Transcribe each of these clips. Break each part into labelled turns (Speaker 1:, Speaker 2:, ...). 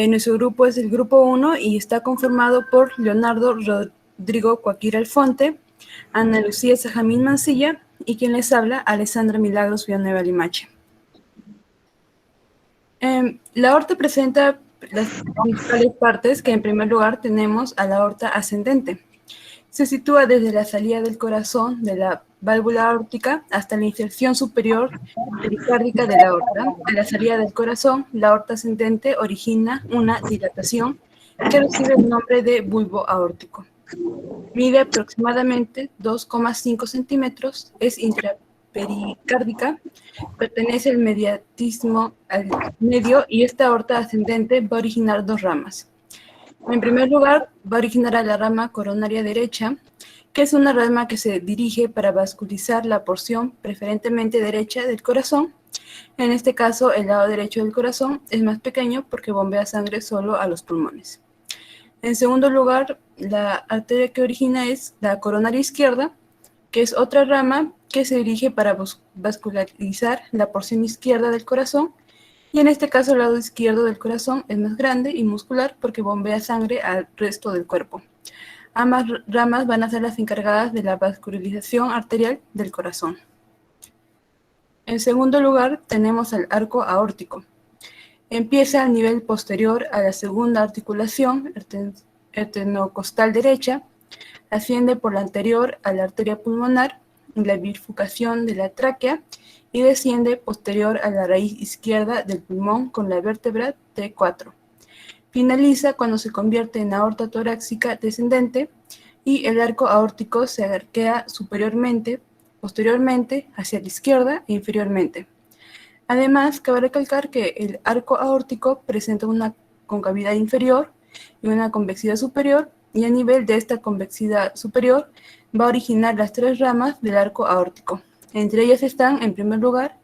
Speaker 1: Nuestro grupo es el grupo 1 y está conformado por Leonardo Rodrigo Cuaquira Alfonte, Ana Lucía Sajamín Mancilla y quien les habla, Alessandra Milagros Villanueva Limache. La aorta presenta las principales partes, que en primer lugar tenemos a la aorta ascendente. Se sitúa desde la salida del corazón de la válvula aórtica hasta la inserción superior pericárdica de la aorta. A la salida del corazón, la aorta ascendente origina una dilatación que recibe el nombre de bulbo aórtico. Mide aproximadamente 2,5 centímetros, es intrapericárdica, pertenece al mediastinum al medio y esta aorta ascendente va a originar dos ramas. En primer lugar, va a originar a la rama coronaria derecha, que es una rama que se dirige para vascularizar la porción preferentemente derecha del corazón. En este caso, el lado derecho del corazón es más pequeño porque bombea sangre solo a los pulmones. En segundo lugar, la arteria que origina es la coronaria izquierda, que es otra rama que se dirige para vascularizar la porción izquierda del corazón, y en este caso el lado izquierdo del corazón es más grande y muscular porque bombea sangre al resto del cuerpo. Ambas ramas van a ser las encargadas de la vascularización arterial del corazón. En segundo lugar, tenemos el arco aórtico. Empieza al nivel posterior a la segunda articulación esternocostal derecha, asciende por la anterior a la arteria pulmonar, la bifurcación de la tráquea y desciende posterior a la raíz izquierda del pulmón con la vértebra T4. Finaliza cuando se convierte en aorta torácica descendente y el arco aórtico se arquea posteriormente hacia la izquierda e inferiormente. Además, cabe recalcar que el arco aórtico presenta una concavidad inferior y una convexidad superior, y a nivel de esta convexidad superior va a originar las tres ramas del arco aórtico. Entre ellas están, en primer lugar,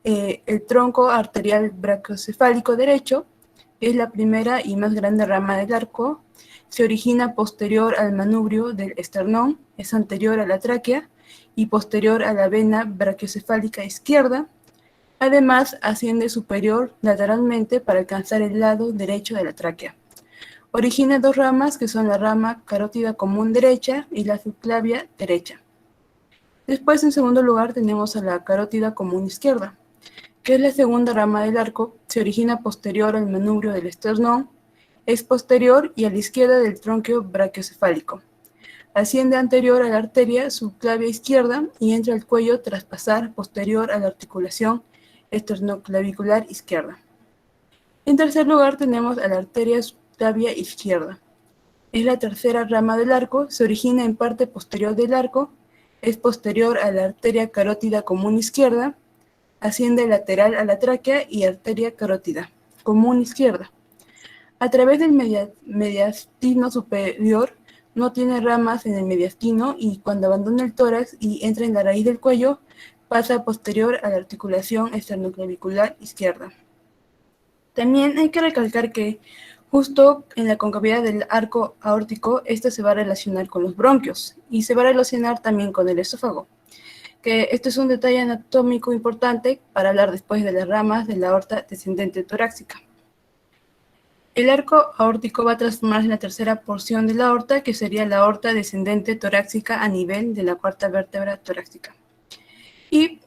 Speaker 1: el tronco arterial brachiocefálico derecho, que es la primera y más grande rama del arco. Se origina posterior al manubrio del esternón, es anterior a la tráquea y posterior a la vena brachiocefálica izquierda. Además, asciende superior lateralmente para alcanzar el lado derecho de la tráquea. Origina dos ramas que son la rama carótida común derecha y la subclavia derecha. Después, en segundo lugar, tenemos a la carótida común izquierda, que es la segunda rama del arco. Se origina posterior al manubrio del esternón, es posterior y a la izquierda del tronco brachiocefálico. Asciende anterior a la arteria subclavia izquierda y entra al cuello tras pasar posterior a la articulación esternoclavicular izquierda. En tercer lugar tenemos a la arteria subclavia izquierda. Es la tercera rama del arco, se origina en parte posterior del arco, es posterior a la arteria carótida común izquierda, asciende lateral a la tráquea y arteria carótida común izquierda. A través del mediastino superior no tiene ramas en el mediastino y cuando abandona el tórax y entra en la raíz del cuello, pasa posterior a la articulación esternoclavicular izquierda. También hay que recalcar que justo en la concavidad del arco aórtico, esto se va a relacionar con los bronquios y se va a relacionar también con el esófago, que esto es un detalle anatómico importante para hablar después de las ramas de la aorta descendente torácica. El arco aórtico va a transformarse en la tercera porción de la aorta, que sería la aorta descendente torácica a nivel de la cuarta vértebra torácica. Y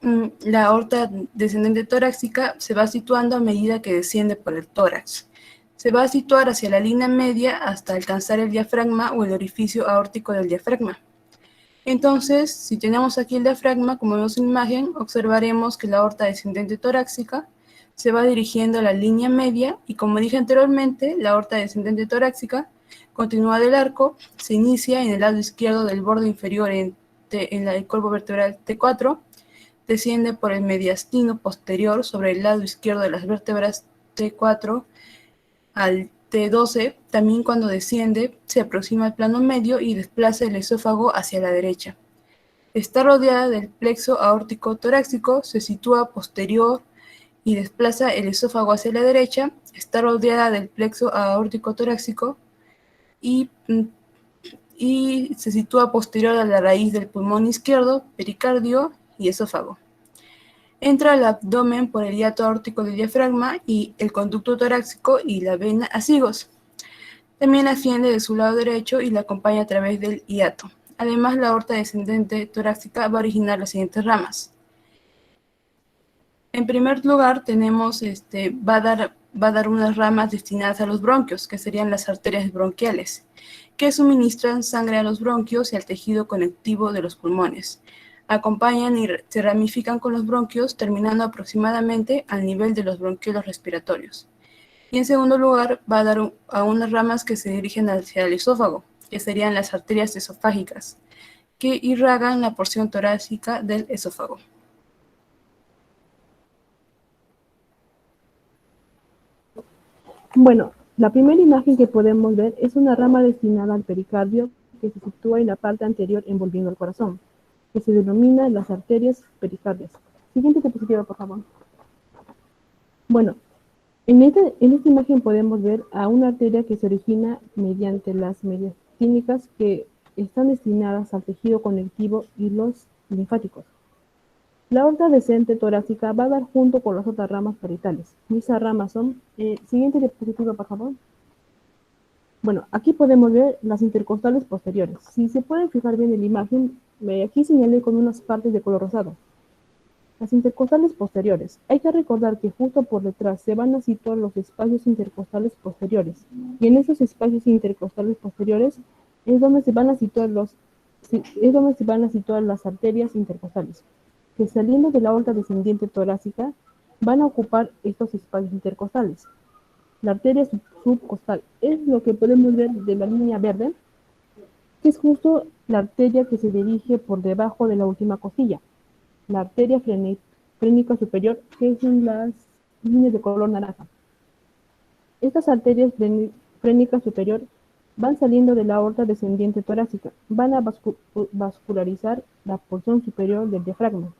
Speaker 1: la aorta descendente torácica se va situando a medida que desciende por el tórax. Se va a situar hacia la línea media hasta alcanzar el diafragma o el orificio aórtico del diafragma. Entonces, si tenemos aquí el diafragma, como vemos en la imagen, observaremos que la aorta descendente torácica se va dirigiendo a la línea media y, como dije anteriormente, la aorta descendente torácica continúa del arco, se inicia en el lado izquierdo del borde inferior en el cuerpo vertebral T4, desciende por el mediastino posterior sobre el lado izquierdo de las vértebras T4 al T12. También cuando desciende se aproxima al plano medio y desplaza el esófago hacia la derecha. Está rodeada del plexo aórtico torácico, se sitúa posterior y desplaza el esófago hacia la derecha. Está rodeada del plexo aórtico torácico y se sitúa posterior a la raíz del pulmón izquierdo, pericardio y esófago. Entra al abdomen por el hiato aórtico del diafragma y el conducto torácico y la vena acigos. También asciende de su lado derecho y la acompaña a través del hiato. Además, la aorta descendente torácica va a originar las siguientes ramas. En primer lugar, tenemos, va a dar unas ramas destinadas a los bronquios, que serían las arterias bronquiales, que suministran sangre a los bronquios y al tejido conectivo de los pulmones. Acompañan y se ramifican con los bronquios, terminando aproximadamente al nivel de los bronquiolos respiratorios. Y en segundo lugar, va a dar a unas ramas que se dirigen hacia el esófago, que serían las arterias esofágicas, que irragan la porción torácica del esófago.
Speaker 2: Bueno, la primera imagen que podemos ver es una rama destinada al pericardio que se sitúa en la parte anterior envolviendo el corazón, que se denomina las arterias pericardias. Siguiente diapositiva, por favor. Bueno, en esta imagen podemos ver a una arteria que se origina mediante las mediastínicas que están destinadas al tejido conectivo y los linfáticos. La aorta descendente torácica va a dar junto con las otras ramas parietales. Y esas ramas son... siguiente diapositiva, por favor. Bueno, aquí podemos ver las intercostales posteriores. Si se pueden fijar bien en la imagen, aquí señalé con unas partes de color rosado. Las intercostales posteriores. Hay que recordar que justo por detrás se van a situar los espacios intercostales posteriores. Y en esos espacios intercostales posteriores es donde se van a situar las arterias intercostales, que saliendo de la aorta descendiente torácica van a ocupar estos espacios intercostales. La arteria subcostal es lo que podemos ver de la línea verde, que es justo la arteria que se dirige por debajo de la última costilla. La arteria frénica superior, que es en las líneas de color naranja. Estas arterias frénica superior van saliendo de la aorta descendiente torácica, van a vascularizar la porción superior del diafragma.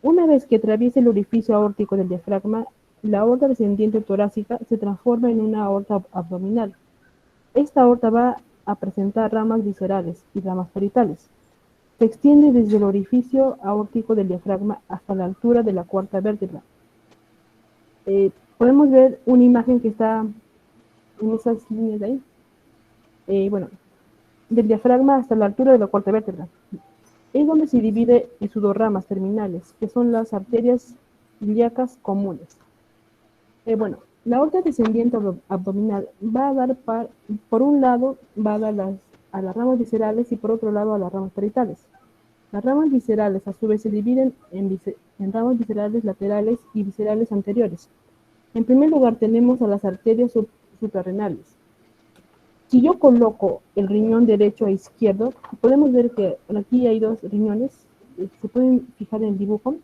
Speaker 2: Una vez que atraviesa el orificio aórtico del diafragma, la aorta descendiente torácica se transforma en una aorta abdominal. Esta aorta va a presentar ramas viscerales y ramas parietales. Se extiende desde el orificio aórtico del diafragma hasta la altura de la cuarta vértebra. Podemos ver una imagen que está en esas líneas de ahí. Bueno, del diafragma hasta la altura de la cuarta vértebra. Es donde se divide en sus dos ramas terminales, que son las arterias ilíacas comunes. Bueno, la aorta descendiente abdominal va a dar por un lado va a dar a las ramas viscerales y por otro lado a las ramas parietales. Las ramas viscerales a su vez se dividen en ramas viscerales laterales y viscerales anteriores. En primer lugar tenemos a las arterias suprarrenales. Si yo coloco el riñón derecho e izquierdo, podemos ver que aquí hay dos riñones, se pueden fijar en el dibujo,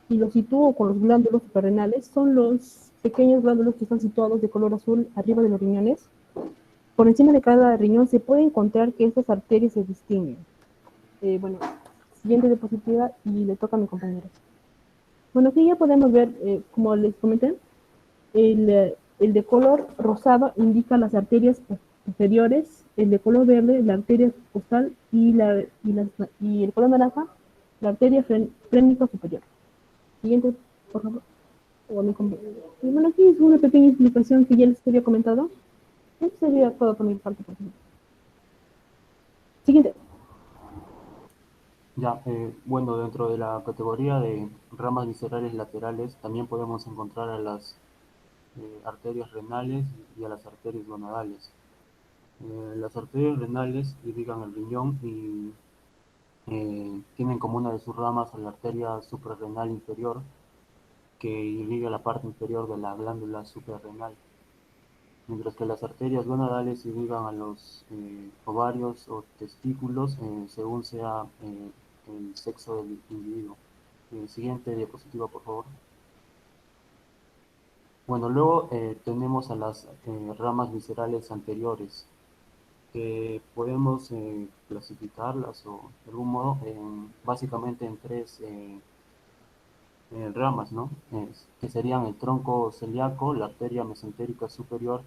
Speaker 2: y los sitúo con los glándulos suprarrenales. Son los pequeños glándulos que están situados de color azul arriba de los riñones. Por encima de cada riñón se puede encontrar que estas arterias se distinguen. Bueno, siguiente diapositiva y le toca a mi compañero. Bueno, aquí ya podemos ver, como les comenté, el de color rosado indica las arterias posteriores, el de color verde la arteria costal y el color naranja la arteria frénica superior. Siguiente, por favor. Bueno, aquí es una pequeña explicación que ya les había comentado. Esto sería todo por mi parte, por favor. Siguiente.
Speaker 3: Ya, bueno, dentro de la categoría de ramas viscerales laterales también podemos encontrar a las arterias renales y a las arterias gonadales. Las arterias renales irrigan el riñón y tienen como una de sus ramas a la arteria suprarrenal inferior, que irriga la parte inferior de la glándula suprarrenal, mientras que las arterias gonadales irrigan a los ovarios o testículos según sea el sexo del individuo. Siguiente diapositiva, por favor. Bueno, luego tenemos a las ramas viscerales anteriores, que podemos clasificarlas o de algún modo básicamente en tres ramas, ¿no? Que serían el tronco celíaco, la arteria mesentérica superior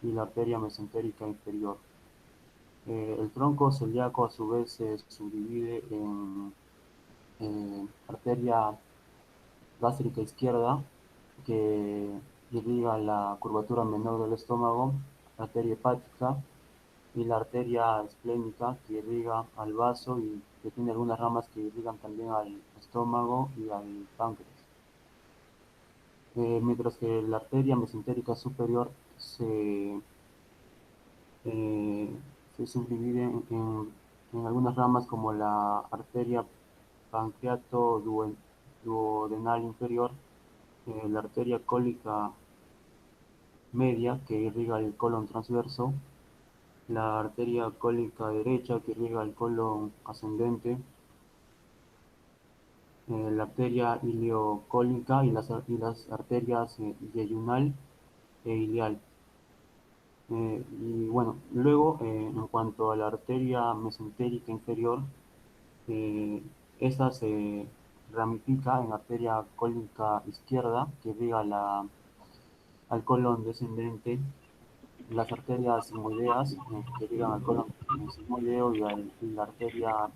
Speaker 3: y la arteria mesentérica inferior. El tronco celíaco a su vez se subdivide en arteria gástrica izquierda, que irriga la curvatura menor del estómago, la arteria hepática, y la arteria esplénica, que irriga al vaso y que tiene algunas ramas que irrigan también al estómago y al páncreas. Mientras que la arteria mesentérica superior eh, se subdivide en algunas ramas como la arteria pancreato-duodenal inferior, la arteria cólica media que irriga el colon transverso, la arteria cólica derecha que irriga el colon ascendente, la arteria iliocólica y las arterias yeyunal e ilial. Y bueno, luego en cuanto a la arteria mesentérica inferior, eh, esta se ramifica en arteria cólica izquierda que irriga al colon descendente, las arterias sigmoideas que irrigan al colon sigmoideo y la arteria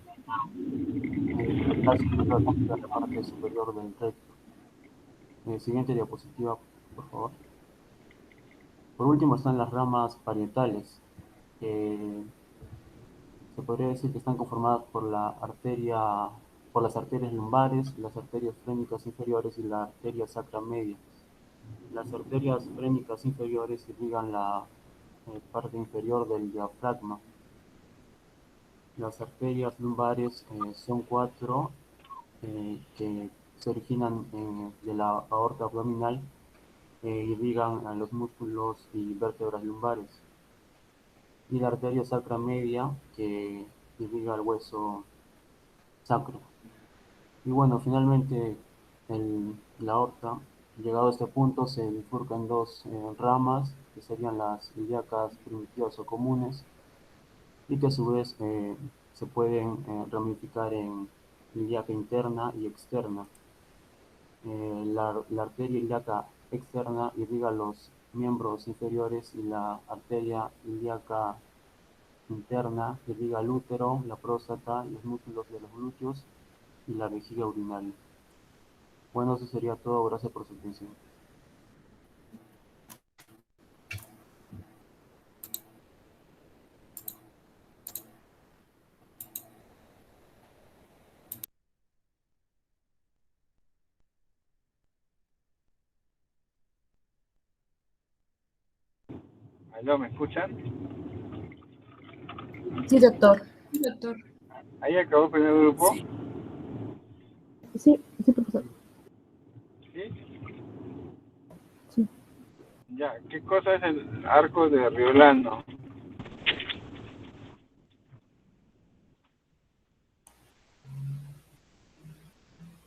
Speaker 3: rectal superior que irriga la parte superior del recto. Siguiente diapositiva, por favor. Por último están las ramas parietales, que se podría decir que están conformadas por las arterias lumbares, las arterias frénicas inferiores y la arteria sacra media. Las arterias frénicas inferiores irrigan la parte inferior del diafragma. Las arterias lumbares son cuatro, que se originan de la aorta abdominal, irrigan a los músculos y vértebras lumbares. Y la arteria sacra media que irriga el hueso sacro. Y bueno, finalmente la aorta, llegado a este punto, se bifurca en dos ramas, que serían las ilíacas primitivas o comunes, y que a su vez se pueden ramificar en ilíaca interna y externa. La arteria ilíaca externa irriga los miembros inferiores y la arteria ilíaca interna irriga el útero, la próstata, los músculos de los glúteos y la vejiga urinaria. Bueno, eso sería todo. Gracias por su atención.
Speaker 4: ¿Aló, me escuchan?
Speaker 1: Sí, doctor.
Speaker 4: ¿Ahí acabó el primer grupo?
Speaker 2: Sí, sí, profesor.
Speaker 4: ¿Sí?
Speaker 2: Sí.
Speaker 4: Ya, ¿qué cosa es el arco de Riolano?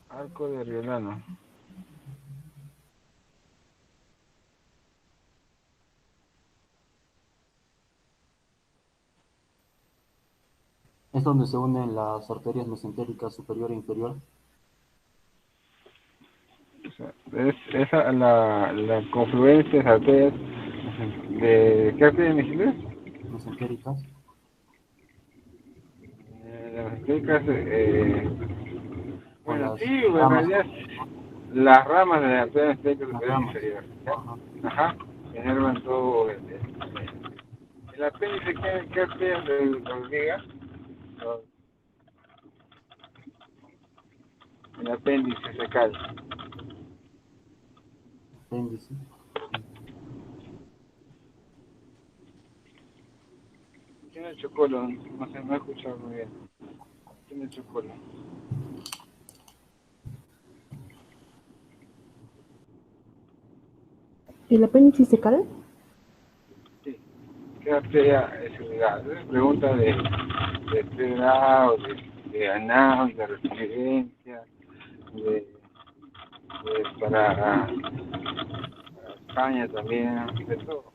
Speaker 4: Arco de Riolano.
Speaker 3: Es donde se unen las arterias mesentéricas superior e inferior.
Speaker 4: O sea, es esa la confluencia de arterias de ¿qué arterias me dijiste?
Speaker 3: Mesentéricas.
Speaker 4: Las arterias,
Speaker 3: O
Speaker 4: bueno, sí,
Speaker 3: las
Speaker 4: en
Speaker 3: ramas.
Speaker 4: realidad las ramas de la arteria mesentérica
Speaker 3: Las
Speaker 4: superior e
Speaker 3: ramas.
Speaker 4: inferior.
Speaker 3: Ajá.
Speaker 4: Ajá, inervan todo el apéndice. ¿Qué arterias lo liga? El apéndice fecal.
Speaker 3: Apéndice.
Speaker 4: Tiene chocolo, no sé, no he escuchado muy bien. Tiene chocolo.
Speaker 2: ¿El apéndice se cae?
Speaker 4: Sí. ¿Qué arteria es unidad? Es pregunta de grado, de anal, de referencia, para España también, de todo.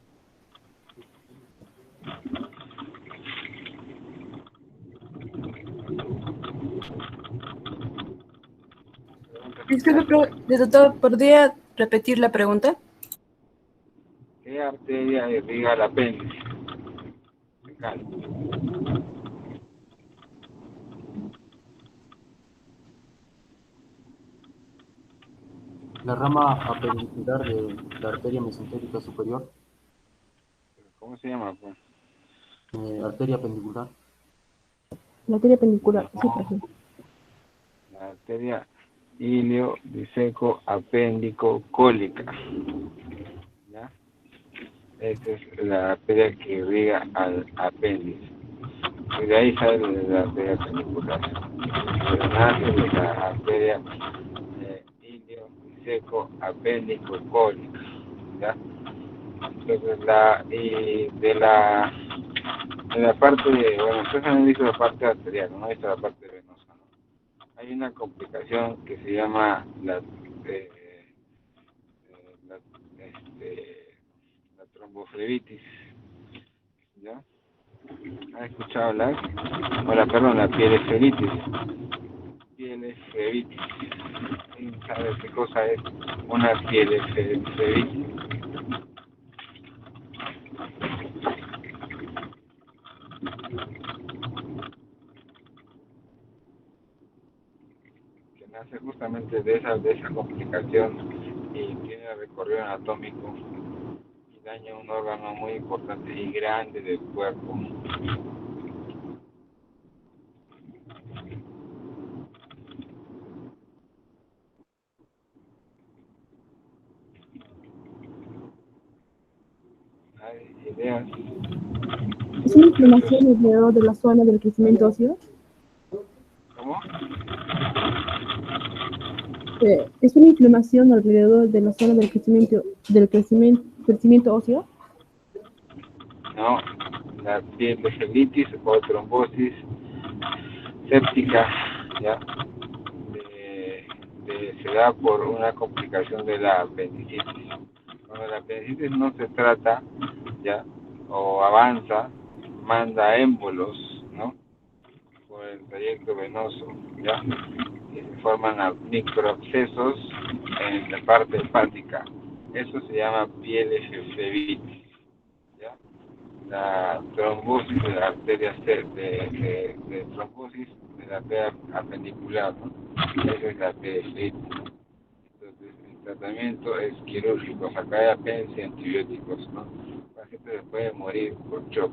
Speaker 4: Pregunta
Speaker 1: Disculpe,
Speaker 4: final.
Speaker 1: doctor, ¿podría repetir la pregunta?
Speaker 4: ¿Qué arteria irriga el apéndice fecal?
Speaker 3: La rama apendicular de la arteria mesentérica superior,
Speaker 4: ¿Cómo se llama, pues?
Speaker 3: arteria pendicular,
Speaker 2: La arteria pendicular, sí,
Speaker 4: No,
Speaker 2: profe.
Speaker 4: la arteria ilio diseco apéndico cólica. ¿Ya? Esta es la arteria que irriga al apéndice. Y de ahí sale la arteria pendicular. Pero nace de la arteria ilio diseco apéndico cólica. ¿Ya? Entonces en la parte de, bueno, ustedes han visto la parte arterial, no han visto la parte venosa, ¿no? Hay una complicación que se llama eh, la, la tromboflebitis, ¿ya? ¿Han escuchado hablar? Perdón, la pieleflebitis. Pieleflebitis. ¿Quién sabe qué cosa es una pieleflebitis? Que nace justamente de esa complicación y tiene recorrido anatómico y daña un órgano muy importante y grande del cuerpo. ¿Hay ideas?
Speaker 2: ¿Es una inflamación alrededor de la zona del crecimiento óseo?
Speaker 4: ¿Cómo?
Speaker 2: ¿Es una inflamación alrededor de la zona del crecimiento óseo?
Speaker 4: No, la pieleflebitis o trombosis séptica, ¿ya? Se da por una complicación de la apendicitis. Cuando la apendicitis no se trata, ¿ya? O avanza, manda émbolos, ¿no? Por el trayecto venoso, ¿ya? Y se forman microabscesos en la parte hepática. Eso se llama pieleflebitis, ¿ya? La trombosis de la arteria de trombosis de la arteria apendicular, ¿no? Esa es la pieleflebitis. Entonces, el tratamiento es quirúrgico, sacar de apéndice y antibióticos, ¿no? El paciente se puede morir por shock.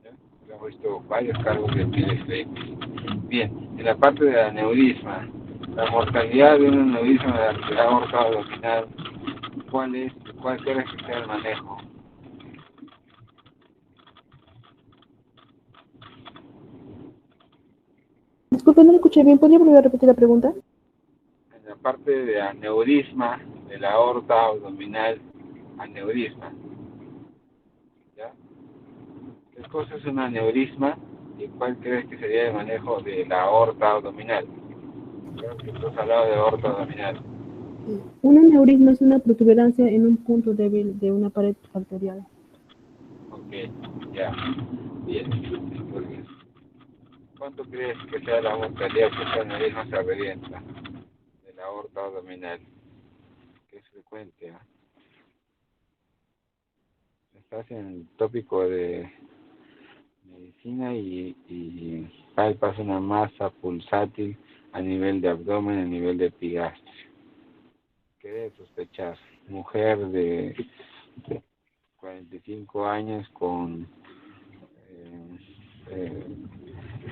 Speaker 4: ¿Ya? Hemos visto varios casos de pieleflebitis. Bien, en la parte del aneurisma, la mortalidad de un aneurisma de la aorta abdominal, ¿cuál crees que sea el manejo?
Speaker 2: Disculpe, no lo escuché bien. ¿Podría volver a repetir la pregunta?
Speaker 4: En la parte de aneurisma de la aorta abdominal, aneurisma, ¿ya? ¿Qué cosa es un aneurisma y cuál crees que sería el manejo de la aorta abdominal? Creo que tú has hablado de aorta abdominal.
Speaker 2: Un aneurisma es una protuberancia en un punto débil de una pared arterial.
Speaker 4: Ok, ya, bien. Entonces, ¿cuánto crees que sea la mortalidad que ese aneurisma se revienta de la aorta abdominal? Que es frecuente, ¿eh? Estás en el tópico de medicina y palpas una masa pulsátil a nivel de abdomen, a nivel de epigastrio. ¿Qué debe sospechar? Mujer de 45 años con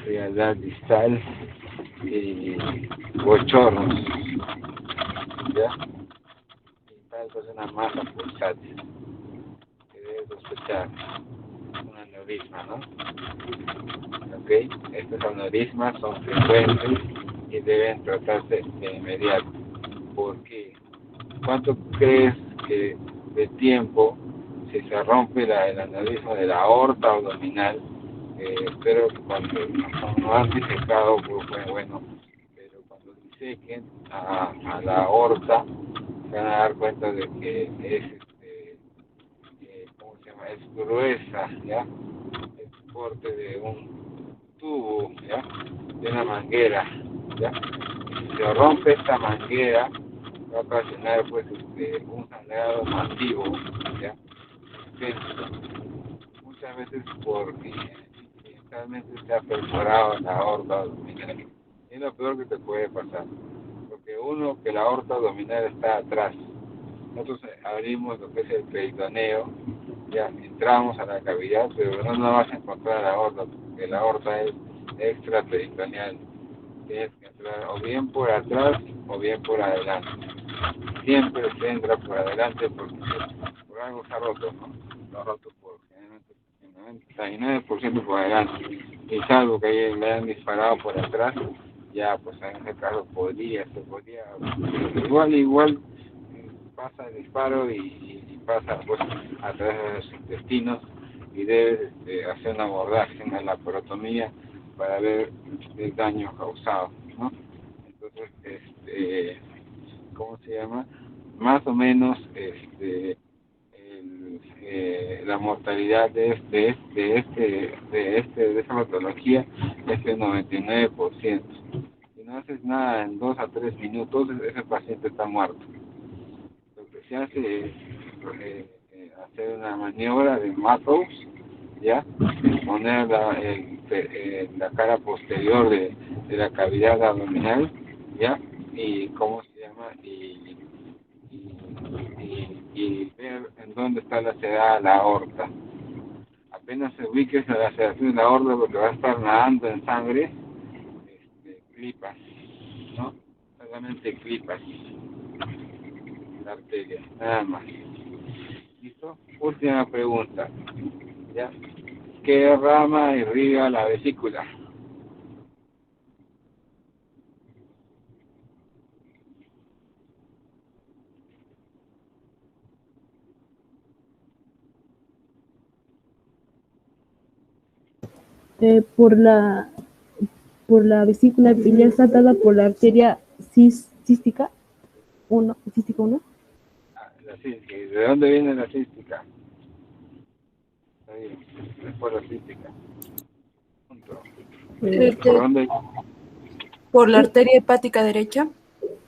Speaker 4: frialdad distal y bochornos, ¿ya? Y palpas una masa pulsátil. ¿Qué debe sospechar? Un aneurisma, ¿no? ¿Ok? Estos aneurismas son frecuentes y deben tratarse de inmediato. ¿Por qué? ¿Cuánto crees que de tiempo si se rompe el aneurisma de la aorta abdominal? Espero que cuando no han disecado, pues fue bueno, pero cuando disequen a la aorta se van a dar cuenta de que es ¿cómo se llama? Es gruesa, ¿ya? Es porte de un tubo, ¿ya? De una manguera, ¿ya? Y si se rompe esta manguera, va a ocasionar, pues, un sangrado masivo, ¿ya? Muchas veces porque accidentalmente se ha perforado la aorta abdominal. Es lo peor que te puede pasar, porque Número uno, que la aorta abdominal está atrás. Nosotros abrimos lo que es el peritoneo, ya entramos a la cavidad, pero no vas a encontrar la aorta, porque la aorta es extraperitoneal. Tienes que entrar o bien por atrás o bien por adelante. Siempre se entra por adelante porque por algo está roto, ¿no? Está roto por generalmente 99% por adelante. Y salvo que le hayan disparado por atrás, ya pues en ese caso se podría, igual pasa el disparo y pasa pues a través de los intestinos y debes hacer un abordaje, una laparotomía para ver el daño causado, ¿no? Entonces, ¿cómo se llama? Más o menos, la mortalidad de esa patología es del 99%. Si no haces nada en 2 a 3 minutos, ese paciente está muerto. Lo que se hace es hacer una maniobra de Matos, ¿ya? Poner la cara posterior de la cavidad abdominal, ¿ya? Y ¿cómo se llama? Y ver en dónde está lacerada la aorta. Apenas se ubique la laceración de la aorta, porque va a estar nadando en sangre, clipas, ¿no? Solamente clipas la arteria, nada más. ¿Listo? Última pregunta, ¿ya? ¿Qué rama irriga la vesícula?
Speaker 2: Eh, por la por la vesícula biliar está dada por la arteria cística 1, cística 1.
Speaker 4: La cística. ¿De dónde viene la cística? Está bien, es por la cística. Punto. ¿Por dónde?
Speaker 1: Por la arteria hepática derecha.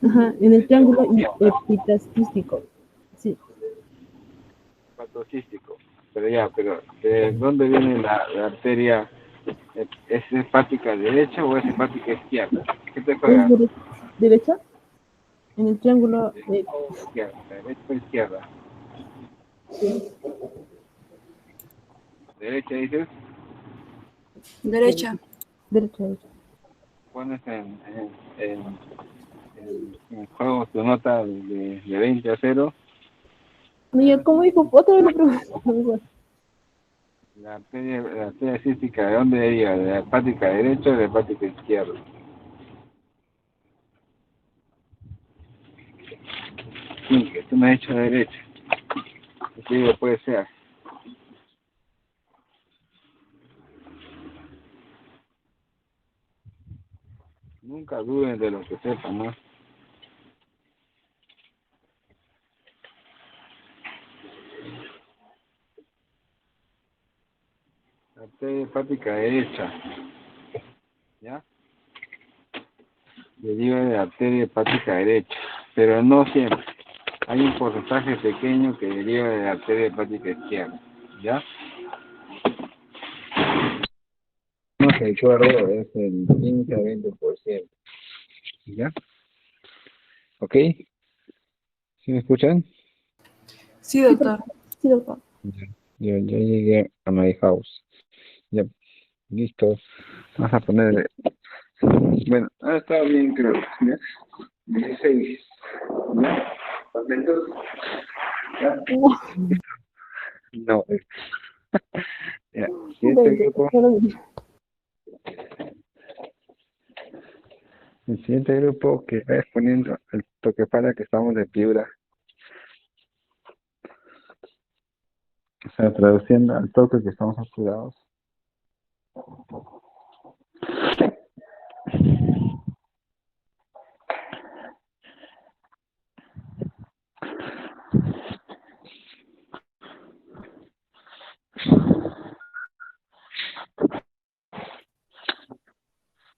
Speaker 2: Ajá, en el triángulo epitastístico. Sí.
Speaker 4: Patocístico. Pero ¿de dónde viene la arteria? ¿Es hepática derecha o es hepática izquierda? ¿Qué te juega?
Speaker 2: ¿Es derecha? En el triángulo
Speaker 4: Izquierda, derecha o izquierda. ¿Derecha dices?
Speaker 1: Derecha.
Speaker 2: derecha.
Speaker 4: Pones en juego tu nota de 20 a 0.
Speaker 2: Mira, ¿cómo dijo? Otra vez lo pregunto.
Speaker 4: La arteria cística, ¿de dónde deriva? ¿De la hepática derecha o de la hepática izquierda? Sí, que tú me has dicho derecha. Sí, puede ser. Nunca duden de lo que sepan, ¿no? La arteria hepática derecha, ¿ya? Deriva de la arteria hepática derecha, pero no siempre. Hay un porcentaje pequeño que deriva de la arteria hepática izquierda, ¿ya? No sé, el chorro es el 15 a 20%, ¿ya? ¿Ok? ¿Sí me escuchan?
Speaker 1: Sí, doctor.
Speaker 2: Sí, doctor.
Speaker 4: Ya llegué a my house. Ya, listo. Vamos a poner. Bueno, ahora está bien, creo. ¿Ya? 16. ¿Ya? ¿Contentos? ¿Ya? No. Ya. El siguiente grupo que vayas poniendo el toque para que estamos de piedra. O sea, traduciendo al toque que estamos apurados.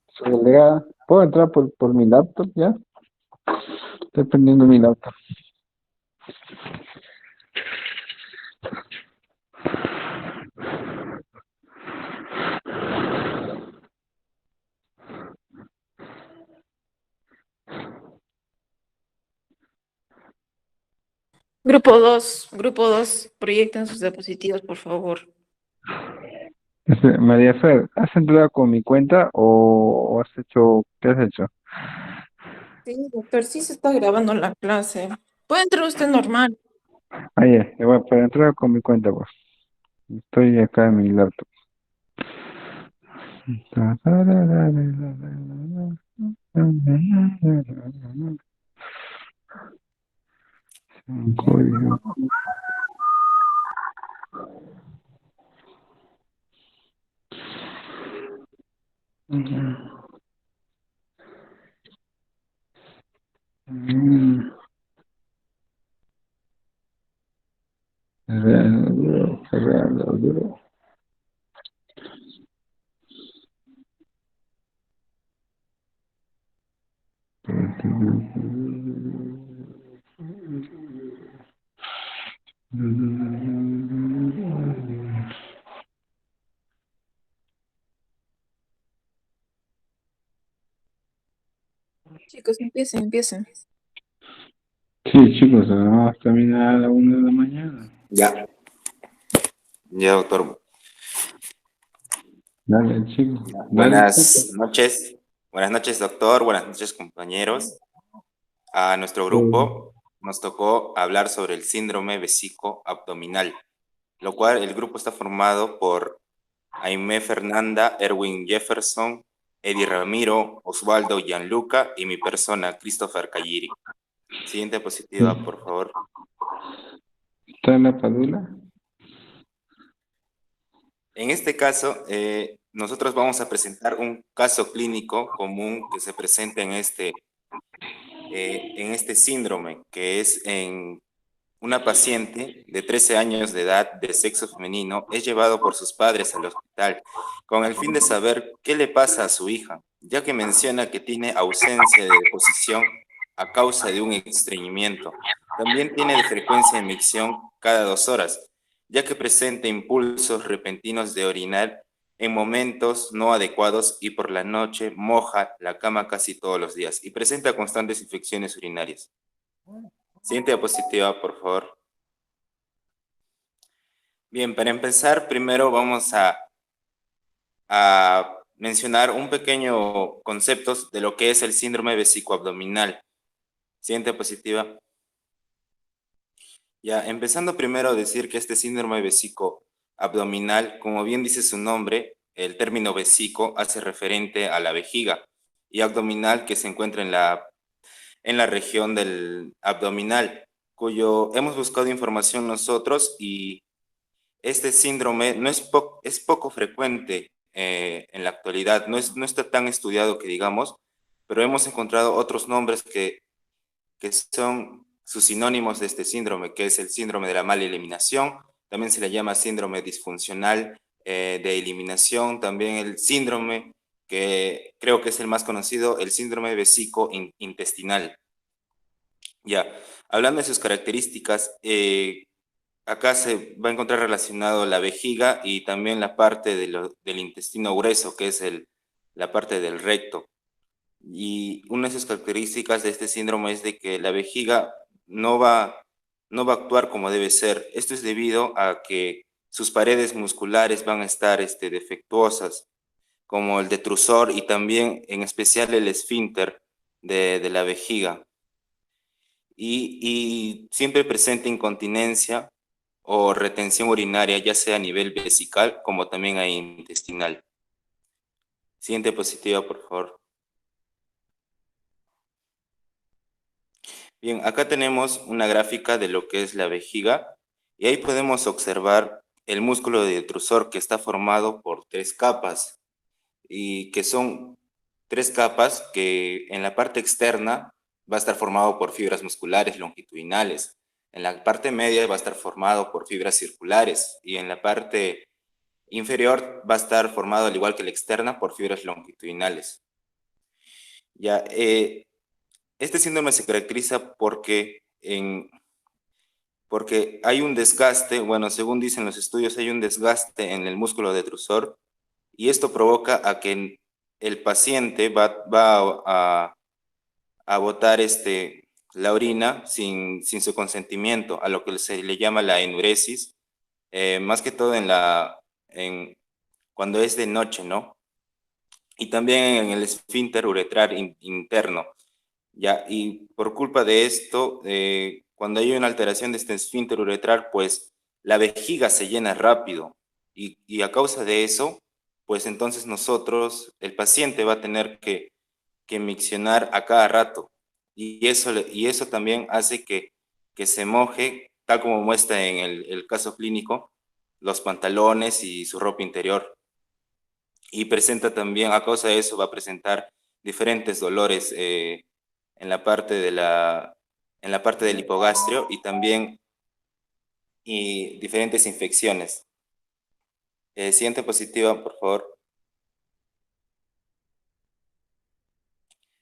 Speaker 4: Soy delegada. ¿Puedo entrar por mi laptop ya? Estoy prendiendo mi laptop.
Speaker 5: Grupo 2, proyecten sus diapositivas, por favor.
Speaker 4: María Fer, ¿has entrado con mi cuenta o has hecho, qué has hecho?
Speaker 5: Sí, doctor, sí se está grabando la clase. Puede entrar usted normal.
Speaker 4: Ah, ya, voy para entrar con mi cuenta, pues. Estoy acá en mi laptop. Un código. Cargando.
Speaker 5: Chicos, empiecen.
Speaker 4: Sí, chicos, vamos a terminar a la 1 de la mañana.
Speaker 6: Ya, ya, doctor.
Speaker 4: Dale, chicos. Dale, chicos.
Speaker 6: Buenas noches, doctor. Buenas noches, compañeros. A nuestro grupo nos tocó hablar sobre el síndrome vesico-abdominal, lo cual el grupo está formado por Aimé Fernanda, Erwin Jefferson, Eddie Ramiro, Osvaldo Gianluca y mi persona, Christopher Cayiri. Siguiente diapositiva, por favor.
Speaker 4: ¿Está en la padula?
Speaker 6: En este caso, nosotros vamos a presentar un caso clínico común que se presenta en este síndrome, que es en una paciente de 13 años de edad de sexo femenino, es llevado por sus padres al hospital con el fin de saber qué le pasa a su hija, ya que menciona que tiene ausencia de deposición a causa de un estreñimiento. También tiene de frecuencia emisión cada 2 horas, ya que presenta impulsos repentinos de orinar en momentos no adecuados y por la noche moja la cama casi todos los días y presenta constantes infecciones urinarias. Siguiente diapositiva, por favor. Bien, para empezar, primero vamos a mencionar un pequeño concepto de lo que es el síndrome vesicoabdominal. Siguiente diapositiva. Ya, empezando primero a decir que este síndrome vesicoabdominal, como bien dice su nombre, el término vesico hace referente a la vejiga y abdominal que se encuentra en la región del abdominal, cuyo hemos buscado información nosotros y este síndrome no es, es poco frecuente en la actualidad, no está tan estudiado que digamos, pero hemos encontrado otros nombres que son sus sinónimos de este síndrome, que es el síndrome de la mala eliminación, también se le llama síndrome disfuncional de eliminación, también el síndrome que creo que es el más conocido, el síndrome vesico-intestinal. Ya, hablando de sus características, acá se va a encontrar relacionado la vejiga y también la parte del intestino grueso, que es la parte del recto. Y una de sus características de este síndrome es de que la vejiga no va a actuar como debe ser. Esto es debido a que sus paredes musculares van a estar defectuosas, como el detrusor y también en especial el esfínter de la vejiga. Y siempre presenta incontinencia o retención urinaria, ya sea a nivel vesical como también a intestinal. Siguiente diapositiva, por favor. Bien, acá tenemos una gráfica de lo que es la vejiga y ahí podemos observar el músculo de detrusor que está formado por 3 capas y que son 3 capas que en la parte externa va a estar formado por fibras musculares longitudinales, en la parte media va a estar formado por fibras circulares y en la parte inferior va a estar formado, al igual que la externa, por fibras longitudinales. Ya, este síndrome se caracteriza porque hay un desgaste, bueno, según dicen los estudios, hay un desgaste en el músculo detrusor y esto provoca a que el paciente va a botar la orina sin su consentimiento, a lo que se le llama la enuresis, más que todo cuando es de noche, ¿no? Y también en el esfínter uretral interno, ¿ya? Y por culpa de esto, cuando hay una alteración de este esfínter uretral, pues la vejiga se llena rápido y a causa de eso, pues entonces el paciente va a tener que miccionar a cada rato y eso también hace que se moje, tal como muestra en el caso clínico, los pantalones y su ropa interior. Y presenta también, a causa de eso, va a presentar diferentes dolores en la parte del hipogastrio y también diferentes infecciones. Siguiente positiva, por favor.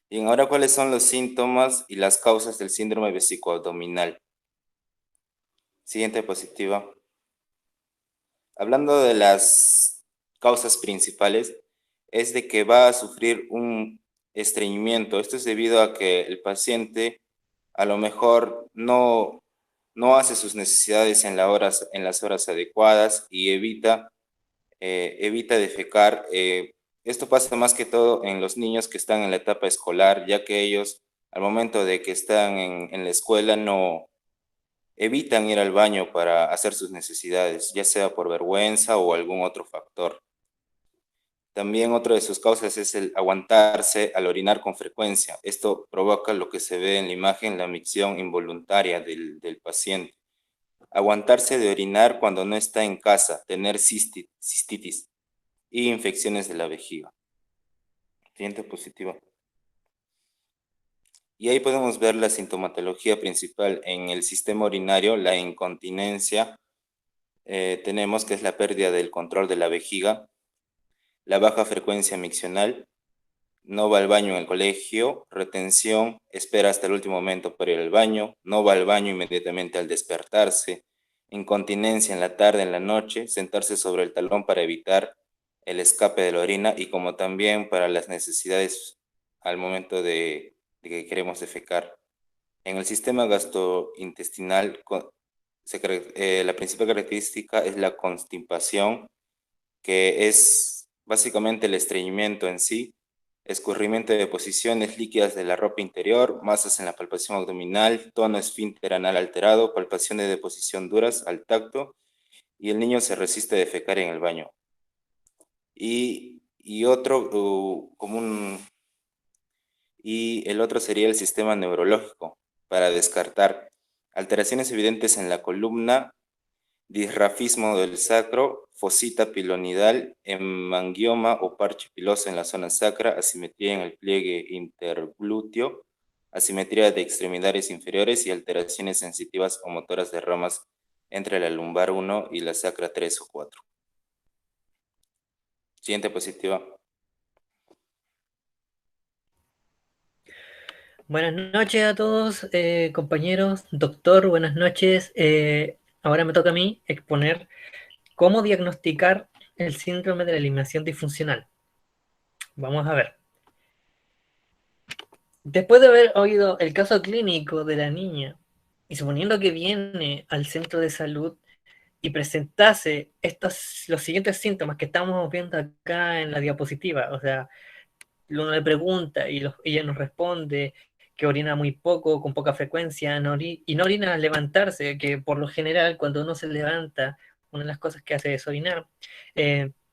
Speaker 6: Bien, ahora, ¿cuáles son los síntomas y las causas del síndrome vesicoabdominal? Siguiente positiva. Hablando de las causas principales, es de que va a sufrir un estreñimiento. Esto es debido a que el paciente a lo mejor no hace sus necesidades en las horas adecuadas y evita defecar. Esto pasa más que todo en los niños que están en la etapa escolar, ya que ellos al momento de que están en la escuela no evitan ir al baño para hacer sus necesidades, ya sea por vergüenza o algún otro factor. También otra de sus causas es el aguantarse al orinar con frecuencia. Esto provoca lo que se ve en la imagen, la micción involuntaria del paciente. Aguantarse de orinar cuando no está en casa, tener cistitis y infecciones de la vejiga. Siguiente positiva. Y ahí podemos ver la sintomatología principal en el sistema urinario, la incontinencia. Tenemos que es la pérdida del control de la vejiga, la baja frecuencia miccional, no va al baño en el colegio, retención, espera hasta el último momento para ir al baño, no va al baño inmediatamente al despertarse, incontinencia en la tarde, en la noche, sentarse sobre el talón para evitar el escape de la orina y como también para las necesidades al momento de que queremos defecar. En el sistema gastrointestinal, la principal característica es la constipación, que es básicamente el estreñimiento en sí, escurrimiento de deposiciones líquidas de la ropa interior, masas en la palpación abdominal, tono esfínter anal alterado, palpación de deposición duras al tacto, y el niño se resiste a defecar en el baño. Y el otro sería el sistema neurológico, para descartar alteraciones evidentes en la columna, disrafismo del sacro, fosita pilonidal, hemangioma o parche piloso en la zona sacra, asimetría en el pliegue interglúteo, asimetría de extremidades inferiores y alteraciones sensitivas o motoras de ramas entre la lumbar 1 y la sacra 3 o 4. Siguiente positiva.
Speaker 7: Buenas noches a todos, compañeros. Doctor, buenas noches. Ahora me toca a mí exponer cómo diagnosticar el síndrome de la eliminación disfuncional. Vamos a ver. Después de haber oído el caso clínico de la niña y suponiendo que viene al centro de salud y presentase los siguientes síntomas que estamos viendo acá en la diapositiva, o sea, uno le pregunta y ella nos responde que orina muy poco, con poca frecuencia, y no orina al levantarse, que por lo general cuando uno se levanta, una de las cosas que hace es orinar.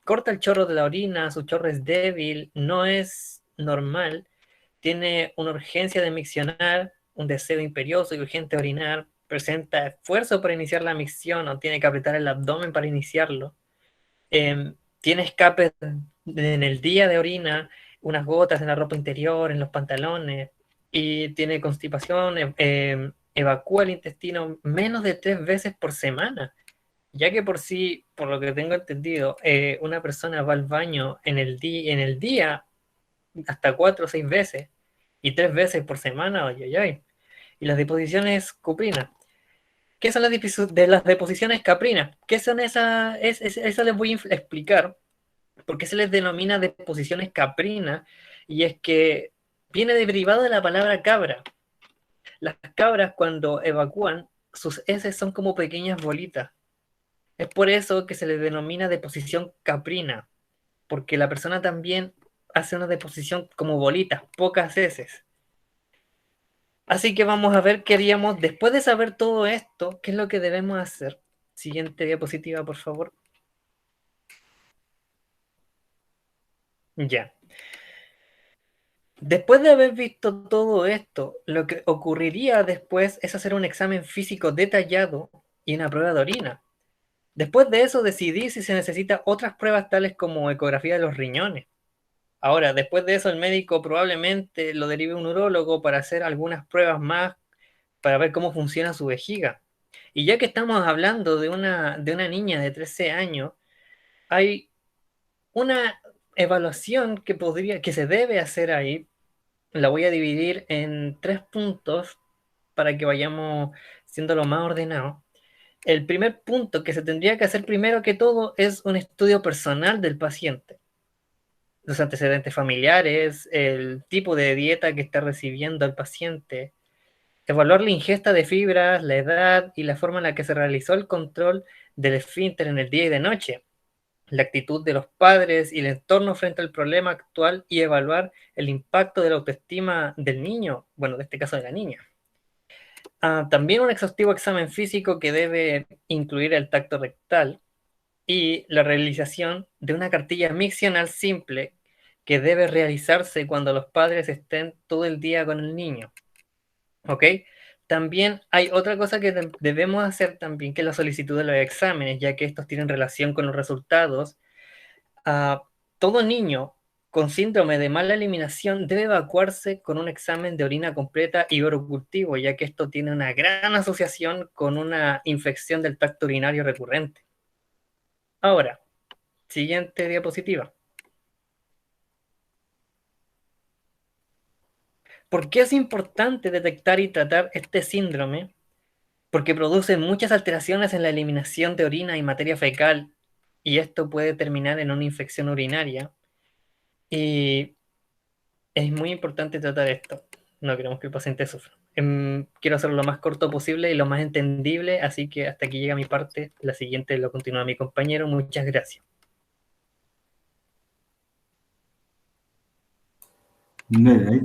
Speaker 7: Corta el chorro de la orina, su chorro es débil, no es normal, tiene una urgencia de miccionar, un deseo imperioso y urgente de orinar, presenta esfuerzo para iniciar la micción o tiene que apretar el abdomen para iniciarlo. Tiene escapes en el día de orina, unas gotas en la ropa interior, en los pantalones, y tiene constipación, evacúa el intestino menos de 3 veces por semana, ya que por sí, por lo que tengo entendido, una persona va al baño en el día hasta 4 o 6 veces, y 3 veces por semana, oye. Y las deposiciones cuprinas. ¿Qué son las deposiciones caprinas? ¿Qué son esas? Eso les voy a explicar. ¿Por qué se les denomina deposiciones caprinas? Y es que viene derivado de la palabra cabra. Las cabras cuando evacúan, sus heces son como pequeñas bolitas. Es por eso que se les denomina deposición caprina, porque la persona también hace una deposición como bolitas, pocas heces. Así que vamos a ver qué haríamos después de saber todo esto, qué es lo que debemos hacer. Siguiente diapositiva, por favor. Ya. Después de haber visto todo esto, lo que ocurriría después es hacer un examen físico detallado y una prueba de orina. Después de eso, decidir si se necesitan otras pruebas tales como ecografía de los riñones. Ahora, después de eso, el médico probablemente lo derive a un urólogo para hacer algunas pruebas más para ver cómo funciona su vejiga. Y ya que estamos hablando de una niña de 13 años, hay una evaluación que se debe hacer ahí. La voy a dividir en 3 puntos para que vayamos siendo lo más ordenado. El primer punto que se tendría que hacer primero que todo es un estudio personal del paciente. Los antecedentes familiares, el tipo de dieta que está recibiendo el paciente, evaluar la ingesta de fibras, la edad y la forma en la que se realizó el control del esfínter en el día y de noche, la actitud de los padres y el entorno frente al problema actual y evaluar el impacto de la autoestima del niño, bueno, en este caso de la niña. También un exhaustivo examen físico que debe incluir el tacto rectal y la realización de una cartilla miccional simple que debe realizarse cuando los padres estén todo el día con el niño. ¿Ok? También hay otra cosa que debemos hacer también, que es la solicitud de los exámenes, ya que estos tienen relación con los resultados. Todo niño con síndrome de mala eliminación debe evacuarse con un examen de orina completa y orocultivo, ya que esto tiene una gran asociación con una infección del tracto urinario recurrente. Ahora, siguiente diapositiva. ¿Por qué es importante detectar y tratar este síndrome? Porque produce muchas alteraciones en la eliminación de orina y materia fecal, y esto puede terminar en una infección urinaria. Y es muy importante tratar esto. No queremos que el paciente sufra. Quiero hacerlo lo más corto posible y lo más entendible, así que hasta aquí llega mi parte. La siguiente lo continúa mi compañero. Muchas gracias.
Speaker 8: Dale,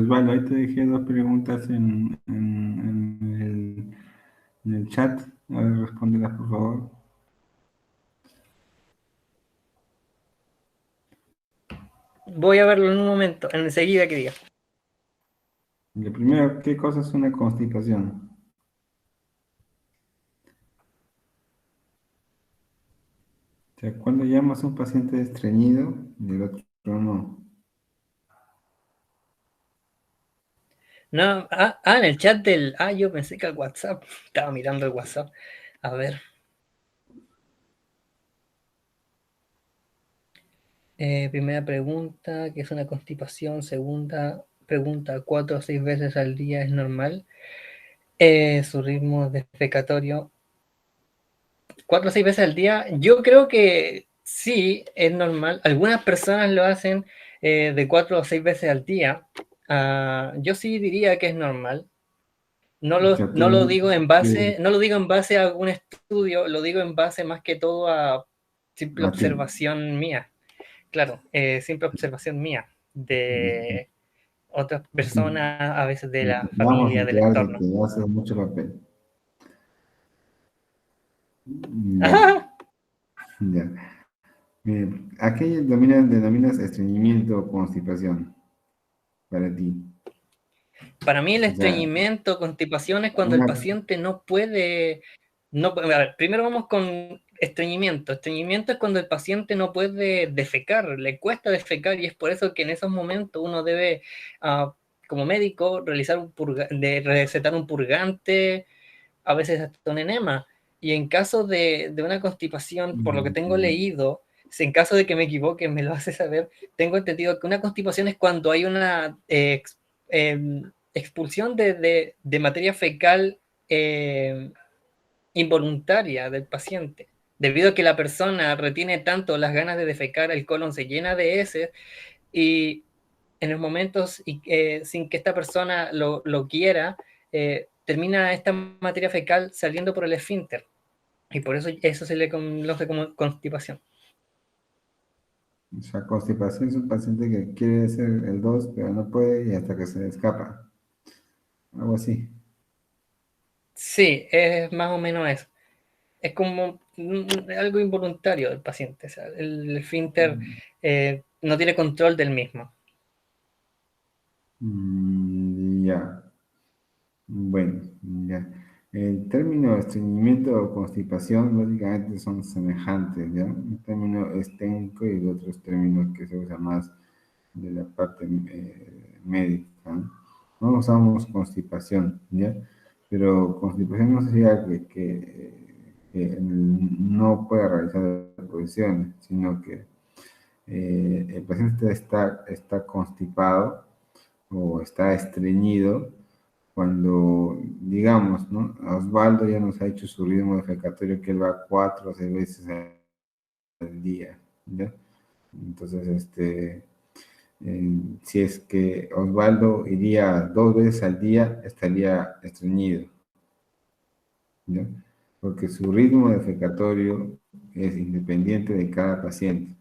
Speaker 8: Osvaldo, ahí te dejé dos preguntas en el chat. A ver, respóndelas, por favor.
Speaker 7: Voy a verlo en un momento, enseguida que diga.
Speaker 8: La primera, ¿qué cosa es una constipación? O sea, cuando llamas a un paciente estreñido y el otro no.
Speaker 7: No, en el chat del... yo pensé que al WhatsApp. Estaba mirando el WhatsApp. A ver. Primera pregunta, ¿qué es una constipación? Segunda pregunta, 4 o 6 veces al día es normal. Su ritmo defecatorio, 4 o 6 veces al día, yo creo que sí, es normal. Algunas personas lo hacen de 4 o 6 veces al día. Yo sí diría que es normal. No
Speaker 8: O sea,
Speaker 7: lo digo en base a algún estudio, lo digo en base más que todo a simple
Speaker 8: a ti.
Speaker 7: observación mía. Claro, simple observación mía de otras personas, a veces de la
Speaker 8: Vamos
Speaker 7: familia,
Speaker 8: a
Speaker 7: del
Speaker 8: quedar de
Speaker 7: entorno.
Speaker 8: que hace mucho papel. Ya,
Speaker 7: ¡Ah!
Speaker 8: ya. ¿A qué denominas estreñimiento o constipación para ti?
Speaker 7: Para mí el
Speaker 8: O sea,
Speaker 7: estreñimiento, constipación es cuando el
Speaker 8: una,
Speaker 7: paciente no puede... A ver, primero vamos con estreñimiento. Estreñimiento es cuando el paciente no puede defecar, le cuesta defecar y es por eso que en esos momentos uno debe, como médico, recetar un purgante, a veces hasta un enema. Y en caso de una constipación, por lo que tengo leído, en caso de que me equivoque, me lo hace saber, tengo entendido que una constipación es cuando hay una expulsión de materia fecal involuntaria del paciente. Debido a que la persona retiene tanto las ganas de defecar, el colon se llena de heces y en los momentos sin que esta persona lo quiera, termina esta materia fecal saliendo por el esfínter. Y por eso se le conoce como constipación.
Speaker 8: O sea, constipación es un paciente que quiere hacer el 2 pero no puede y hasta que se le escapa. Algo así.
Speaker 7: Sí, es más o menos eso. Es como algo involuntario del paciente. O sea, el esfínter no tiene control del mismo.
Speaker 8: Ya. Bueno, ya. El término estreñimiento o constipación básicamente son semejantes, ¿ya? Un término es técnico y el otro es término que se usa más de la parte médica, ¿no? No usamos constipación, ¿ya? Pero constipación no sería que no pueda realizar posiciones, sino que el paciente está constipado o está estreñido cuando, digamos, ¿no? Osvaldo ya nos ha hecho su ritmo defecatorio que él va 4 o 6 veces al día, ¿ya? Entonces, si es que Osvaldo iría 2 veces al día, estaría estreñido, ¿ya? Porque su ritmo defecatorio es independiente de cada paciente.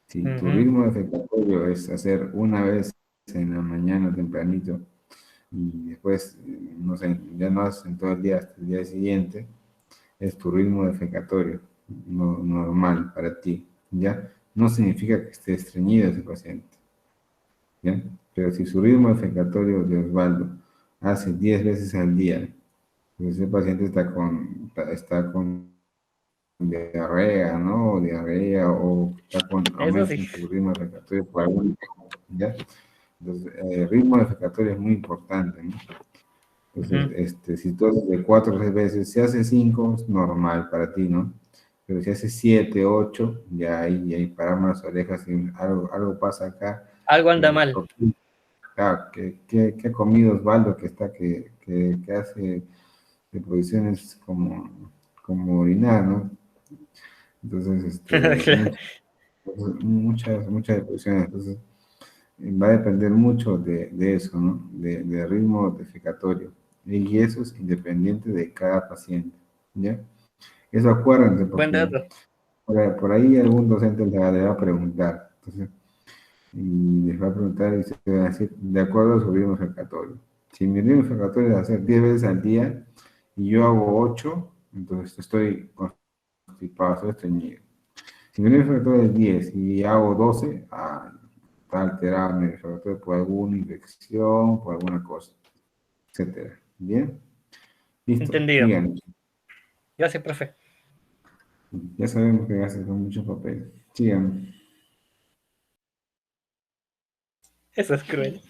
Speaker 8: Si tu ritmo defecatorio es hacer una vez en la mañana tempranito y después, no sé, ya no haces en todo el día hasta el día siguiente, es tu ritmo defecatorio normal para ti, ¿ya? No significa que esté estreñido ese paciente, ¿ya? Pero si su ritmo defecatorio de Osvaldo hace 10 veces al día, pues ese paciente está con diarrea, ¿no? O diarrea o está con
Speaker 7: Eso
Speaker 8: aumento
Speaker 7: sí.
Speaker 8: en su ritmo defecatorio por algún ¿ya? Entonces, el ritmo defecatorio es muy importante, ¿no? Entonces, si tú haces de 4 o 6 veces, si hace 5, es normal para ti, ¿no? Pero si hace 7, 8, ya ahí paramos las orejas y algo pasa acá.
Speaker 7: Algo anda mal.
Speaker 8: Claro, ¿qué ha comido Osvaldo que hace de posiciones como orinar, ¿no? Entonces, muchas deposiciones. Entonces, va a depender mucho de eso, ¿no? De ritmo defecatorio. Y eso es independiente de cada paciente, ¿ya? Eso acuérdense,
Speaker 7: Buen
Speaker 8: porque
Speaker 7: dato.
Speaker 8: por ahí algún docente le va a preguntar. Entonces, y les va a preguntar y se va a decir, de acuerdo a su ritmo defecatorio. Si mi ritmo defecatorio es hacer 10 veces al día y yo hago 8, entonces estoy constipado, estoy estreñido. Si mi ritmo defecatorio es 10 y hago 12, está alterado mi refractario por alguna infección, por alguna cosa, etcétera. ¿Bien? Listo,
Speaker 7: Entendido.
Speaker 8: sigan.
Speaker 7: Gracias, profe.
Speaker 8: Ya sabemos que gastas con mucho papel. Sigan.
Speaker 7: Eso es cruel.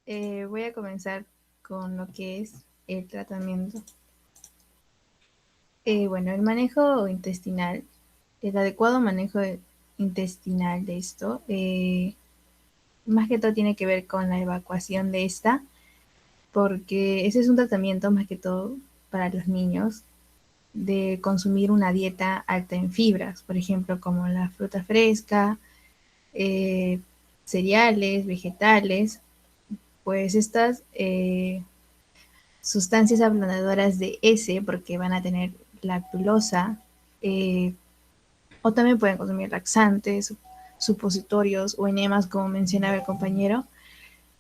Speaker 9: Voy a comenzar con lo que es el tratamiento. Bueno, el manejo intestinal, el adecuado manejo intestinal de esto, más que todo tiene que ver con la evacuación de esta, porque ese es un tratamiento más que todo para los niños de consumir una dieta alta en fibras, por ejemplo, como la fruta fresca, cereales, vegetales, pues estas sustancias ablandadoras de S, porque van a tener lactulosa, o también pueden consumir laxantes, supositorios o enemas, como mencionaba el compañero,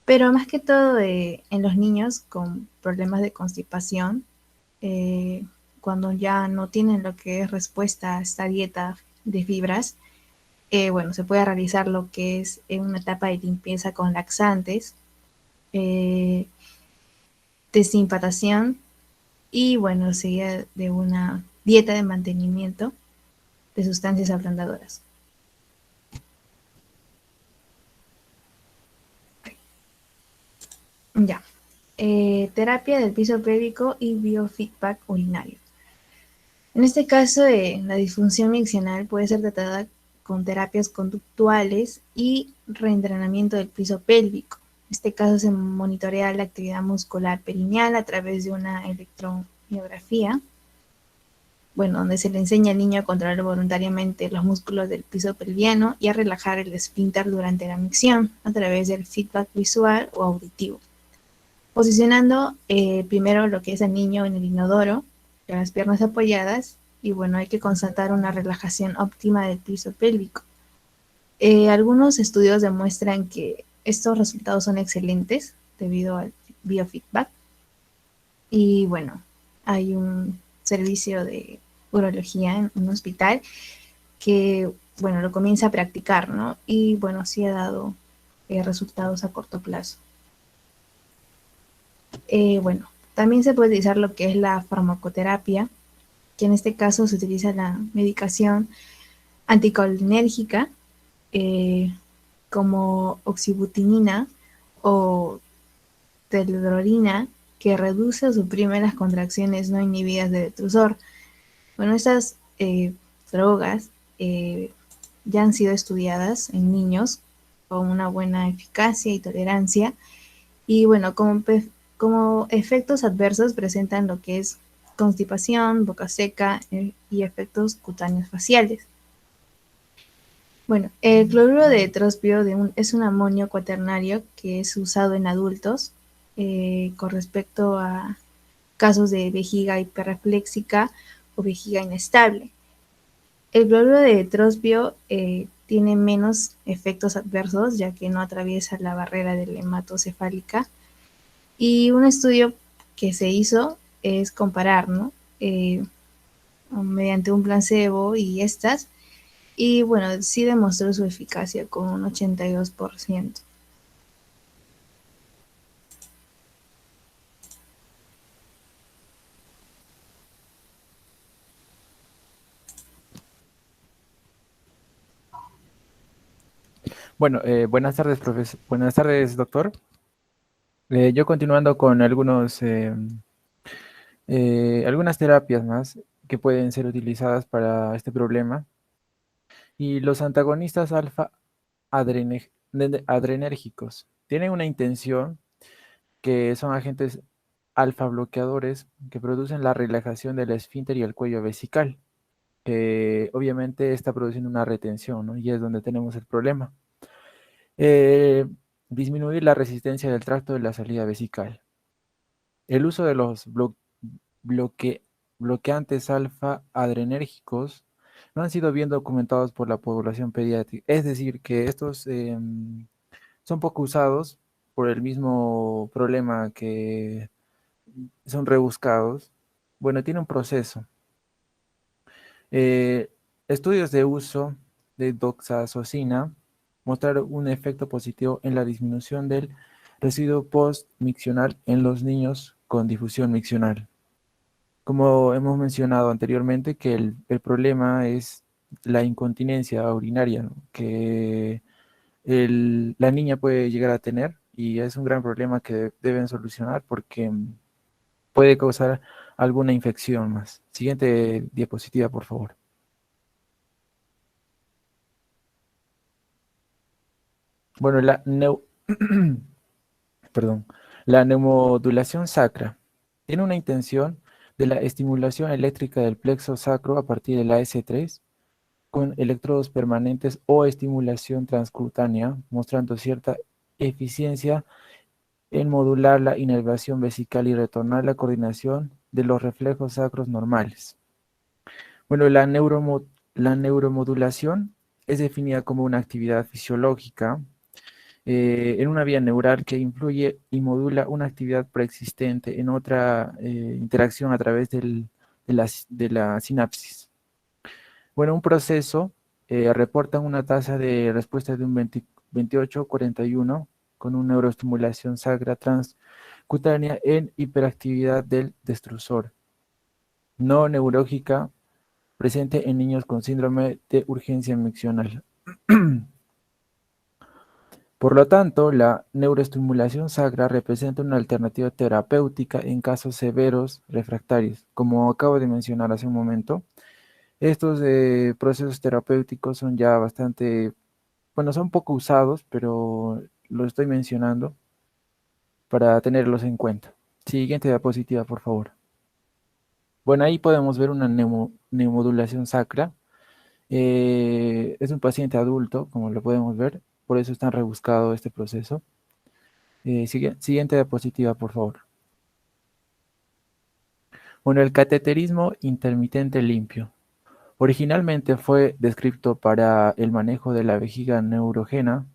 Speaker 9: pero más que todo en los niños con problemas de constipación, cuando ya no tienen lo que es respuesta a esta dieta de fibras, bueno, se puede realizar lo que es una etapa de limpieza con laxantes, desinfatación y, bueno, seguida de una dieta de mantenimiento de sustancias ablandadoras. Ya. Terapia del piso pélvico y biofeedback urinario. En este caso, la disfunción miccional puede ser tratada con terapias conductuales y reentrenamiento del piso pélvico. En este caso se monitorea la actividad muscular perineal a través de una electromiografía, bueno, donde se le enseña al niño a controlar voluntariamente los músculos del piso pelviano y a relajar el esfínter durante la micción a través del feedback visual o auditivo. posicionando primero lo que es el niño en el inodoro, con las piernas apoyadas, y bueno, hay que constatar una relajación óptima del piso pélvico. Algunos estudios demuestran que estos resultados son excelentes debido al biofeedback. Y bueno, hay un servicio de urología en un hospital que, bueno, lo comienza a practicar, ¿no? Y bueno, sí ha dado resultados a corto plazo. Bueno, también se puede utilizar lo que es la farmacoterapia, que en este caso se utiliza la medicación anticolinérgica como oxibutinina o teledrolina, que reduce o suprime las contracciones no inhibidas del detrusor. Bueno, estas drogas ya han sido estudiadas en niños con una buena eficacia y tolerancia, y bueno, como efectos adversos presentan lo que es constipación, boca seca y efectos cutáneos faciales. Bueno, el cloruro de trospio es un amonio cuaternario que es usado en adultos con respecto a casos de vejiga hiperrefléxica o vejiga inestable. El cloruro de trospio tiene menos efectos adversos, ya que no atraviesa la barrera de la hematocefálica. Y un estudio que se hizo es comparar, ¿no? Mediante un placebo y estas. Y bueno, sí demostró su eficacia con un 82%.
Speaker 10: Bueno, buenas tardes, profesor. Buenas tardes, doctor. Yo continuando con algunas terapias más que pueden ser utilizadas para este problema. Y los antagonistas alfa adrenérgicos tienen una intención que son agentes alfa bloqueadores que producen la relajación del esfínter y el cuello vesical, que obviamente está produciendo una retención, ¿no? Y es donde tenemos el problema. Eh, Disminuir la resistencia del tracto de la salida vesical. El uso de los bloqueantes alfa adrenérgicos no han sido bien documentados por la población pediátrica. Es decir, que estos son poco usados por el mismo problema que son rebuscados. Bueno, tiene un proceso. Eh, Estudios de uso de doxazosina mostraron un efecto positivo en la disminución del residuo post-miccional en los niños con difusión miccional. Como hemos mencionado anteriormente, que el problema es la incontinencia urinaria, ¿no? Que la niña puede llegar a tener, y es un gran problema que deben solucionar porque puede causar alguna infección más. Siguiente diapositiva, por favor. Bueno, perdón, la neumodulación sacra tiene una intención de la estimulación eléctrica del plexo sacro a partir de la S3 con electrodos permanentes o estimulación transcutánea, mostrando cierta eficiencia en modular la inervación vesical y retornar la coordinación de los reflejos sacros normales. Bueno, la neuromodulación es definida como una actividad fisiológica en una vía neural que influye y modula una actividad preexistente en otra interacción a través de la sinapsis. Bueno, un proceso reporta una tasa de respuesta de un 28-41 con una neuroestimulación sacra transcutánea en hiperactividad del destrusor, no neurológica, presente en niños con síndrome de urgencia miccional. Por lo tanto, la neuroestimulación sacra representa una alternativa terapéutica en casos severos refractarios. Como acabo de mencionar hace un momento, estos procesos terapéuticos son ya bastante, bueno, son poco usados, pero lo estoy mencionando para tenerlos en cuenta. Siguiente diapositiva, por favor. Bueno, ahí podemos ver una neumodulación sacra. Es un paciente adulto, como lo podemos ver, por eso es tan rebuscado este proceso. Siguiente diapositiva, por favor. Bueno, el cateterismo intermitente limpio. Originalmente fue descrito para el manejo de la vejiga neurogena,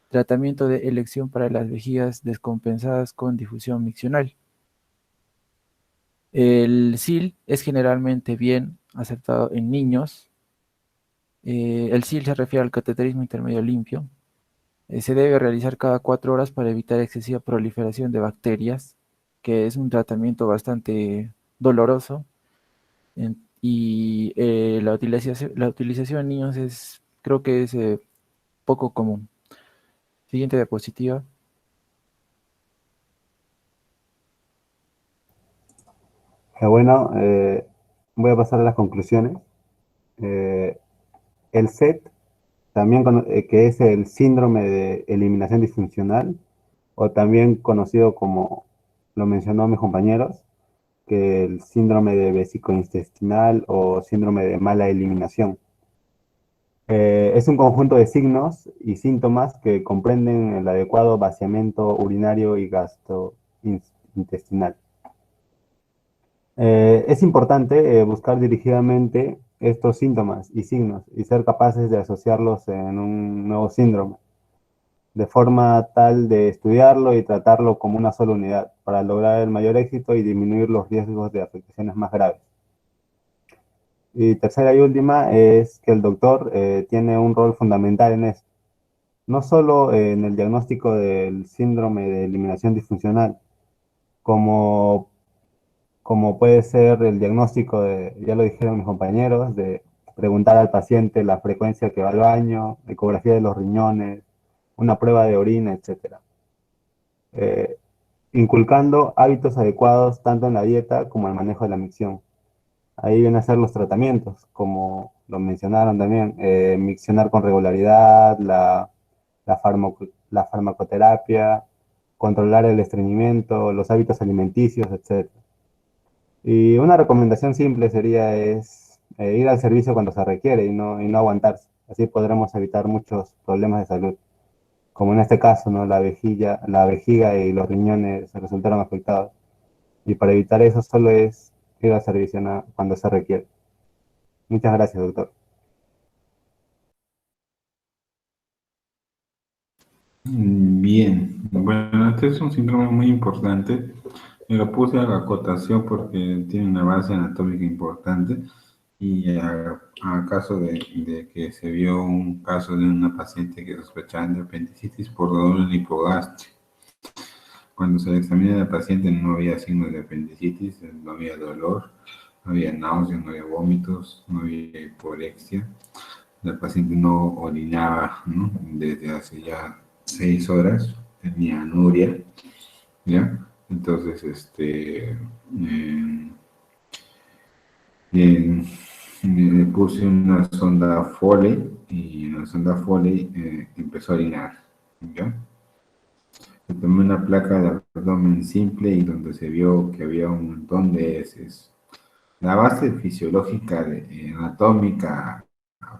Speaker 10: tratamiento de elección para las vejigas descompensadas con difusión miccional. El SIL es generalmente bien aceptado en niños. El SIL se refiere al cateterismo intermedio limpio. Se debe realizar cada 4 horas para evitar excesiva proliferación de bacterias, que es un tratamiento bastante doloroso. Y la utilización en niños creo que es poco común. Siguiente diapositiva.
Speaker 11: Bueno, voy a pasar a las conclusiones. El SET, también que es el síndrome de eliminación disfuncional, o también conocido como lo mencionó mis compañeros, que el síndrome de vesicointestinal o síndrome de mala eliminación. Es un conjunto de signos y síntomas que comprenden el adecuado vaciamiento urinario y gastrointestinal. Es importante buscar dirigidamente estos síntomas y signos y ser capaces de asociarlos en un nuevo síndrome, de forma tal de estudiarlo y tratarlo como una sola unidad para lograr el mayor éxito y disminuir los riesgos de afectaciones más graves. Y tercera y última es que el doctor tiene un rol fundamental en esto, no solo en el diagnóstico del síndrome de eliminación disfuncional, como puede ser el diagnóstico ya lo dijeron mis compañeros, de preguntar al paciente la frecuencia que va al baño, ecografía de los riñones, una prueba de orina, etc. Inculcando hábitos adecuados tanto en la dieta como en el manejo de la micción. Ahí vienen a ser los tratamientos, como lo mencionaron también, miccionar con regularidad, la farmacoterapia, controlar el estreñimiento, los hábitos alimenticios, etc. Y una recomendación simple sería ir al servicio cuando se requiere y no aguantarse. Así podremos evitar muchos problemas de salud, como en este caso, ¿no? La vejiga y los riñones resultaron afectados. Y para evitar eso solo es ir al servicio, ¿no? Cuando se requiere. Muchas gracias, doctor.
Speaker 12: Bien, bueno, este es un síndrome muy importante. Me lo puse a la acotación porque tiene una base anatómica importante y a caso de que se vio un caso de una paciente que sospechaba de apendicitis por dolor en hipogastria. Cuando se le examina a la paciente no había signos de apendicitis, no había dolor, no había náuseas, no había vómitos, no había hiporexia. La paciente no orinaba, ¿no? Desde hace ya 6 horas, tenía anuria, ¿ya? Entonces, le puse una sonda Foley y en la sonda Foley empezó a orinar, ¿ya? Le tomé una placa de abdomen simple y donde se vio que había un montón de heces. La base fisiológica, anatómica,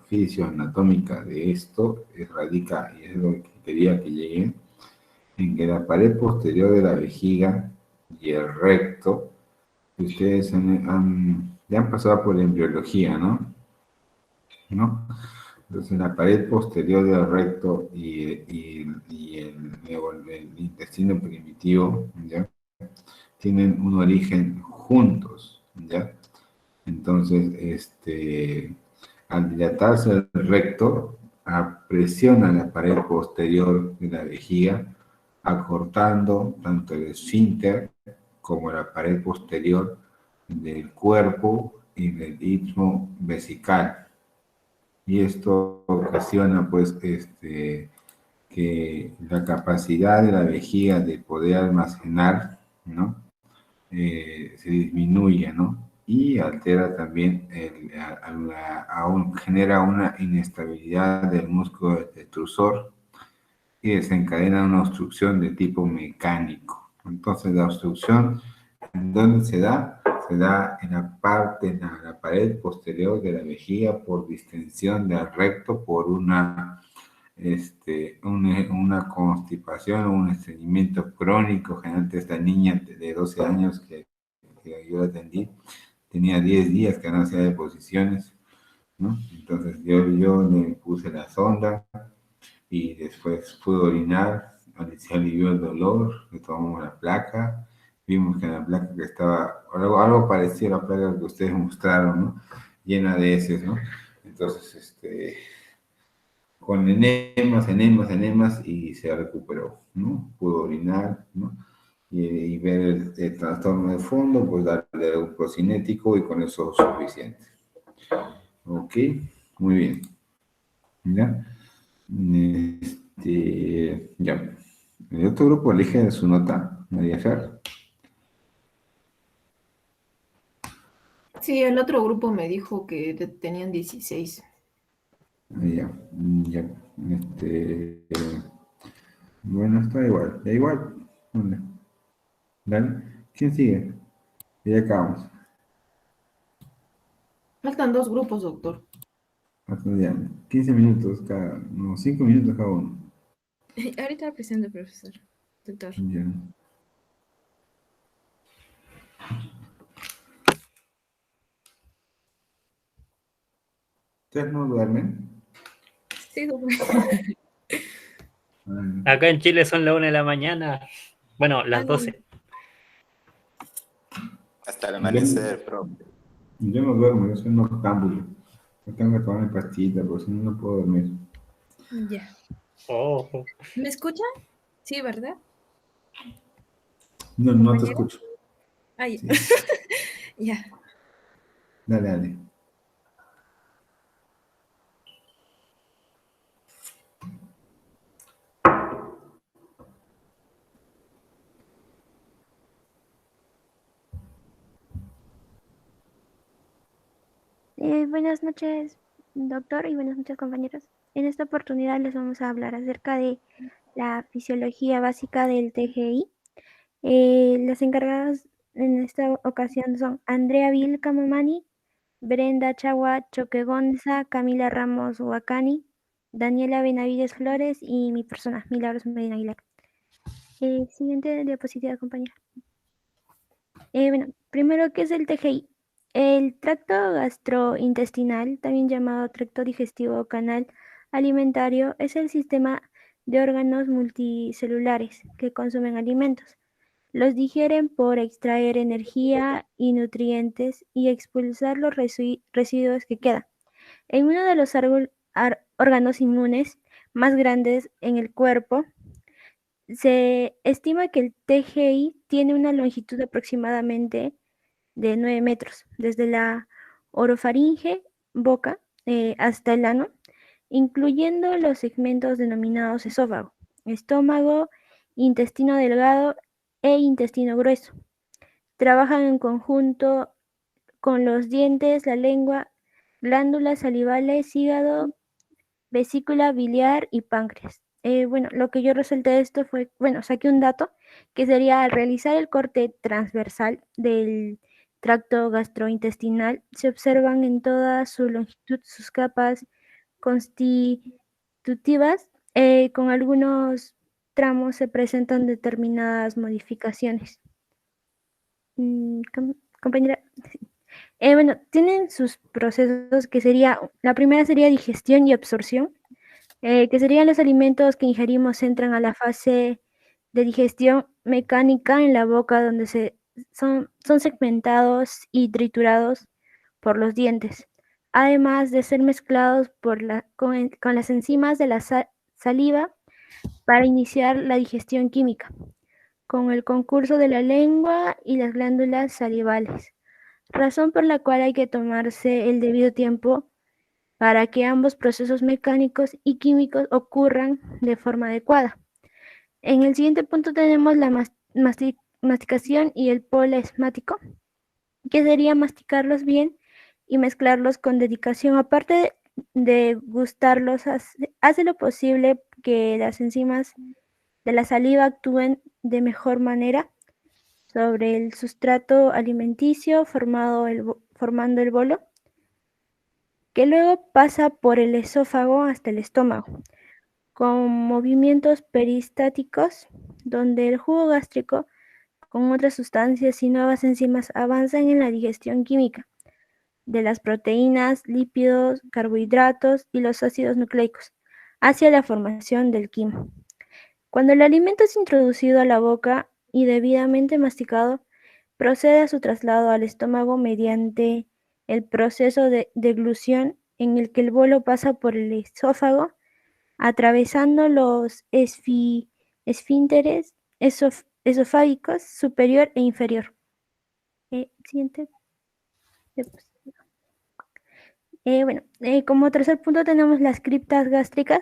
Speaker 12: fisioanatómica de esto radica, y es lo que quería que llegue, en que la pared posterior de la vejiga y el recto, ustedes ya han pasado por la embriología, ¿no? Entonces la pared posterior del recto y el intestino primitivo, ¿ya? Tienen un origen juntos, ¿ya? Entonces, al dilatarse el recto, presiona la pared posterior de la vejiga, acortando tanto el esfínter como la pared posterior del cuerpo y del istmo vesical. Y esto ocasiona, pues, que la capacidad de la vejiga de poder almacenar, ¿no? Se disminuya, ¿no? Y altera también, genera una inestabilidad del músculo detrusor y desencadena una obstrucción de tipo mecánico. Entonces, la obstrucción, ¿en dónde se da? Se da en la pared posterior de la vejiga por distensión del recto por una
Speaker 8: una constipación o un estreñimiento crónico. Generalmente esta niña de 12 años que yo la atendí, tenía 10 días que no hacía deposiciones, ¿no? Entonces yo le puse la sonda y después pudo orinar, se alivió el dolor, le tomamos la placa, vimos que en la placa que estaba algo parecido a la placa que ustedes mostraron, ¿no? Llena de heces, ¿no? Entonces, con enemas y se recuperó, ¿no? Pudo orinar, ¿no? Y ver el trastorno de fondo, pues darle un procinético y con eso es suficiente. Ok, muy bien. ¿Ya? Ya. El otro grupo elige su nota, María Fer.
Speaker 5: Sí, el otro grupo me dijo que tenían 16.
Speaker 8: Ya, ya. Bueno, está igual, da igual. Dale. Dale. ¿Quién sigue? Ya acabamos.
Speaker 5: Faltan 2 grupos, doctor.
Speaker 8: Ya, 15 minutos cada, no, 5 minutos cada uno.
Speaker 9: Ahorita presento, profesor. Doctor.
Speaker 8: Ya. ¿Ustedes no duermen?
Speaker 9: Sí, doctor.
Speaker 7: Acá en Chile son las 1 de la mañana. Bueno, las 12.
Speaker 6: Hasta el amanecer, profe.
Speaker 8: Yo no duermo, yo soy noctámbulo. Yo tengo que tomar mi pastillita, porque si no, no puedo dormir.
Speaker 9: Ya.
Speaker 7: Oh.
Speaker 9: ¿Me escuchan? Sí, ¿verdad?
Speaker 8: No, no te escucho.
Speaker 9: Ay, ya.
Speaker 8: Dale, dale.
Speaker 13: Buenas noches, doctor, y buenas noches, compañeros. En esta oportunidad les vamos a hablar acerca de la fisiología básica del TGI. Las encargadas en esta ocasión son Andrea Vilcamomani, Brenda Chagua Choquegonza, Camila Ramos Huacani, Daniela Benavides Flores y mi persona, Milagros Medina Aguilar. Siguiente diapositiva, compañera. Bueno, primero, ¿qué es el TGI? El tracto gastrointestinal, también llamado tracto digestivo o canal alimentario, es el sistema de órganos multicelulares que consumen alimentos. Los digieren por extraer energía y nutrientes y expulsar los residuos que quedan. En uno de los órganos inmunes más grandes en el cuerpo, se estima que el TGI tiene una longitud aproximadamente de 9 metros, desde la orofaringe, boca, hasta el ano, incluyendo los segmentos denominados esófago, estómago, intestino delgado e intestino grueso. Trabajan en conjunto con los dientes, la lengua, glándulas salivales, hígado, vesícula biliar y páncreas. Bueno, lo que yo resalté de esto fue, bueno, saqué un dato que sería al realizar el corte transversal del tracto gastrointestinal, se observan en toda su longitud sus capas constitutivas, con algunos tramos se presentan determinadas modificaciones. Compañera, bueno, tienen sus procesos que sería, la primera sería digestión y absorción, que serían los alimentos que ingerimos entran a la fase de digestión mecánica en la boca, donde son segmentados y triturados por los dientes, además de ser mezclados con las enzimas de la saliva para iniciar la digestión química, con el concurso de la lengua y las glándulas salivales, razón por la cual hay que tomarse el debido tiempo para que ambos procesos mecánicos y químicos ocurran de forma adecuada. En el siguiente punto tenemos la masticación y el polesmático, que sería masticarlos bien y mezclarlos con dedicación. Aparte de gustarlos, hace lo posible que las enzimas de la saliva actúen de mejor manera sobre el sustrato alimenticio formando el bolo, que luego pasa por el esófago hasta el estómago. con movimientos peristáticos, donde el jugo gástrico con otras sustancias y nuevas enzimas avanzan en la digestión química de las proteínas, lípidos, carbohidratos y los ácidos nucleicos hacia la formación del quimo. Cuando el alimento es introducido a la boca y debidamente masticado, procede a su traslado al estómago mediante el proceso de deglución en el que el bolo pasa por el esófago, atravesando los esfínteres esofágicos superior e inferior. Siguiente. Como tercer punto tenemos las criptas gástricas,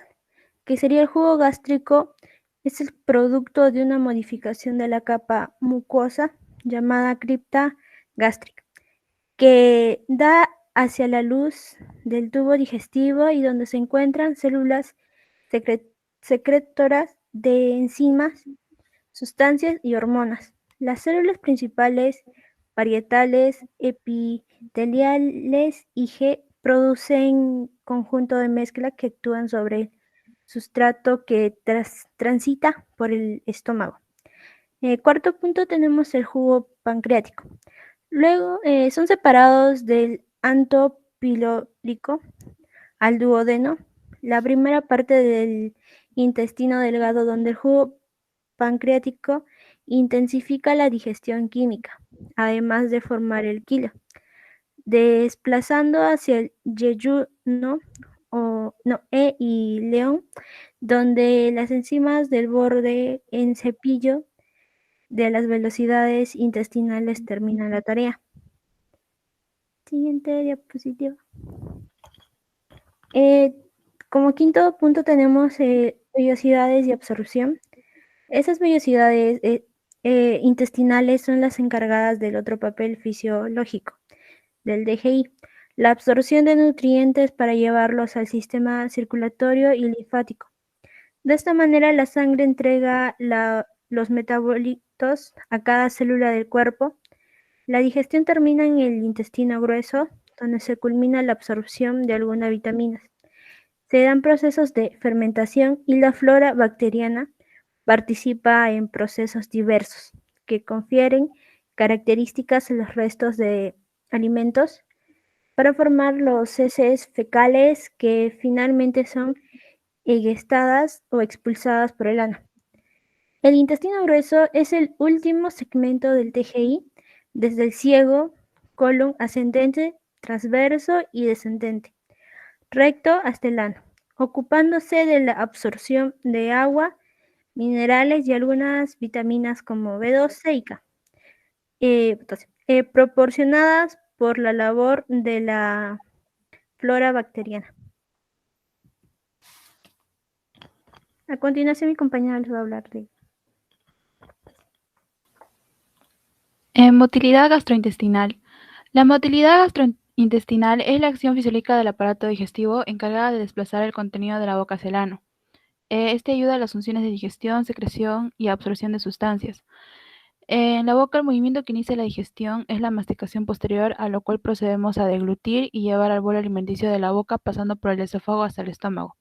Speaker 13: que sería el jugo gástrico, es el producto de una modificación de la capa mucosa llamada cripta gástrica, que da hacia la luz del tubo digestivo y donde se encuentran células secretoras de enzimas, sustancias y hormonas. Las células principales, parietales, epiteliales y G producen conjunto de mezcla que actúan sobre el sustrato que transita por el estómago. Cuarto punto tenemos el jugo pancreático. Luego son separados del anto pilórico al duodeno, la primera parte del intestino delgado, donde el jugo pancreático intensifica la digestión química, además de formar el quilo, desplazando hacia el yeyuno y león, donde las enzimas del borde en cepillo de las velocidades intestinales terminan la tarea. Siguiente diapositiva. Como quinto punto tenemos vellosidades y absorción. Esas vellosidades intestinales son las encargadas del otro papel fisiológico, del DGI, la absorción de nutrientes para llevarlos al sistema circulatorio y linfático. De esta manera, la sangre entrega los metabolitos a cada célula del cuerpo. La digestión termina en el intestino grueso, donde se culmina la absorción de algunas vitaminas. Se dan procesos de fermentación y la flora bacteriana participa en procesos diversos que confieren características a los restos de alimentos para formar los heces fecales que finalmente son egestadas o expulsadas por el ano. El intestino grueso es el último segmento del TGI, desde el ciego, colon ascendente, transverso y descendente, recto hasta el ano, ocupándose de la absorción de agua, minerales y algunas vitaminas como B12 y K, proporcionadas por la labor de la flora bacteriana. A continuación, mi compañera les va a hablar de
Speaker 14: motilidad gastrointestinal. La motilidad gastrointestinal es la acción fisiológica del aparato digestivo encargada de desplazar el contenido de la boca hacia el ano. Este ayuda a las funciones de digestión, secreción y absorción de sustancias. En la boca, el movimiento que inicia la digestión es la masticación posterior, a lo cual procedemos a deglutir y llevar al bolo alimenticio de la boca pasando por el esófago hasta el estómago.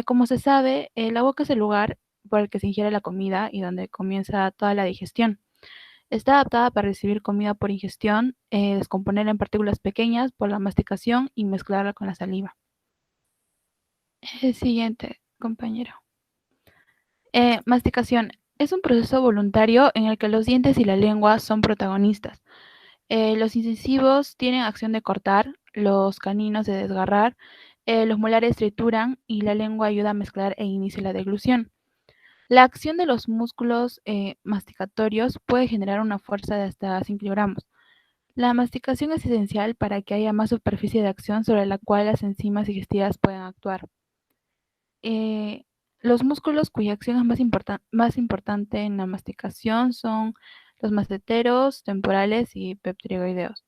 Speaker 14: Como se sabe, la boca es el lugar por el que se ingiere la comida y donde comienza toda la digestión. Está adaptada para recibir comida por ingestión, descomponerla en partículas pequeñas por la masticación y mezclarla con la saliva. Siguiente, compañero. Masticación. Es un proceso voluntario en el que los dientes y la lengua son protagonistas. Los incisivos tienen acción de cortar, los caninos de desgarrar, los molares trituran y la lengua ayuda a mezclar e inicia la deglución. La acción de los músculos masticatorios puede generar una fuerza de hasta 5 kilogramos. La masticación es esencial para que haya más superficie de acción sobre la cual las enzimas digestivas puedan actuar. Los músculos cuya acción es más importante en la masticación son los masseteros, temporales y pterygoideos.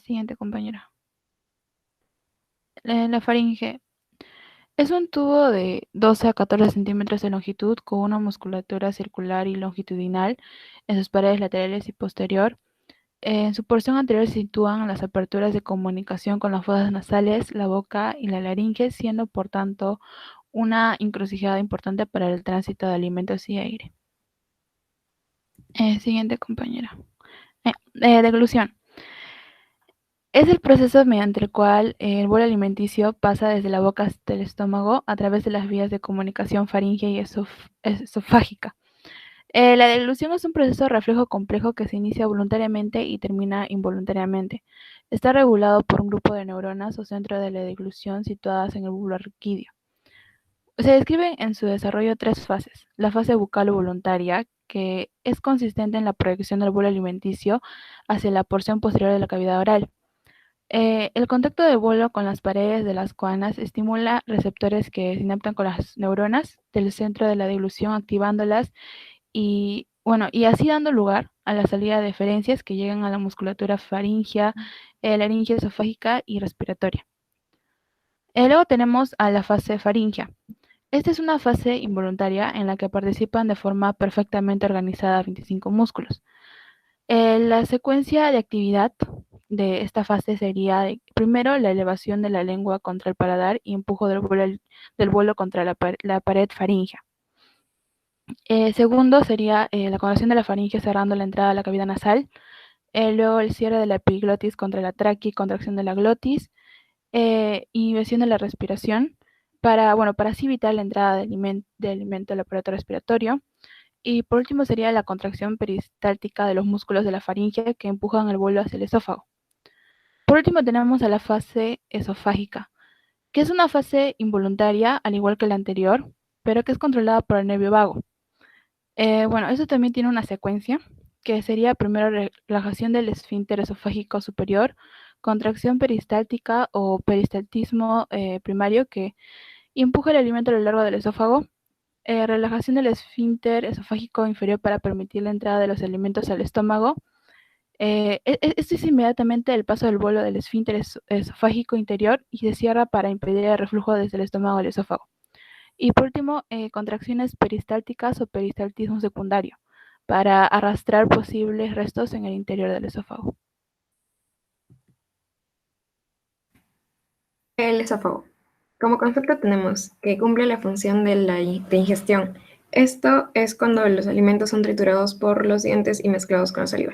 Speaker 14: Siguiente, compañera. La faringe. Es un tubo de 12 a 14 centímetros de longitud con una musculatura circular y longitudinal en sus paredes laterales y posterior. En su porción anterior se sitúan las aperturas de comunicación con las fosas nasales, la boca y la laringe, siendo por tanto una encrucijada importante para el tránsito de alimentos y aire. Siguiente compañera. Deglución. Es el proceso mediante el cual el bolo alimenticio pasa desde la boca hasta el estómago a través de las vías de comunicación faríngea y esofágica. La deglución es un proceso reflejo complejo que se inicia voluntariamente y termina involuntariamente. Está regulado por un grupo de neuronas o centro de la deglución situadas en el bulbo arquidio. Se describen en su desarrollo 3 fases. La fase bucal voluntaria, que es consistente en la proyección del bolo alimenticio hacia la porción posterior de la cavidad oral. El contacto del bolo con las paredes de las coanas estimula receptores que sinaptan con las neuronas del centro de la deglución, activándolas y así dando lugar a la salida de eferencias que llegan a la musculatura faríngea, laringe, esofágica y respiratoria. Luego tenemos a la fase faríngea. Esta es una fase involuntaria en la que participan de forma perfectamente organizada 25 músculos. La secuencia de actividad de esta fase sería, primero, la elevación de la lengua contra el paladar y empujo del bolo contra la pared faríngea. Segundo sería la contracción de la faringe cerrando la entrada a la cavidad nasal. Luego el cierre de la epiglotis contra la tráquea y contracción de la glotis. Inhibición de la respiración para así evitar la entrada de alimento al aparato respiratorio. Y por último sería la contracción peristáltica de los músculos de la faringe que empujan el bolo hacia el esófago. Por último tenemos a la fase esofágica, que es una fase involuntaria al igual que la anterior, pero que es controlada por el nervio vago. Eso también tiene una secuencia, que sería primero relajación del esfínter esofágico superior, contracción peristáltica o peristaltismo primario que empuja el alimento a lo largo del esófago, relajación del esfínter esofágico inferior para permitir la entrada de los alimentos al estómago. Esto es inmediatamente el paso del bolo del esfínter esofágico interior y se cierra para impedir el reflujo desde el estómago al esófago. Y por último, contracciones peristálticas o peristaltismo secundario, para arrastrar posibles restos en el interior del esófago.
Speaker 15: El esófago. Como concepto tenemos que cumple la función de ingestión. Esto es cuando los alimentos son triturados por los dientes y mezclados con la saliva.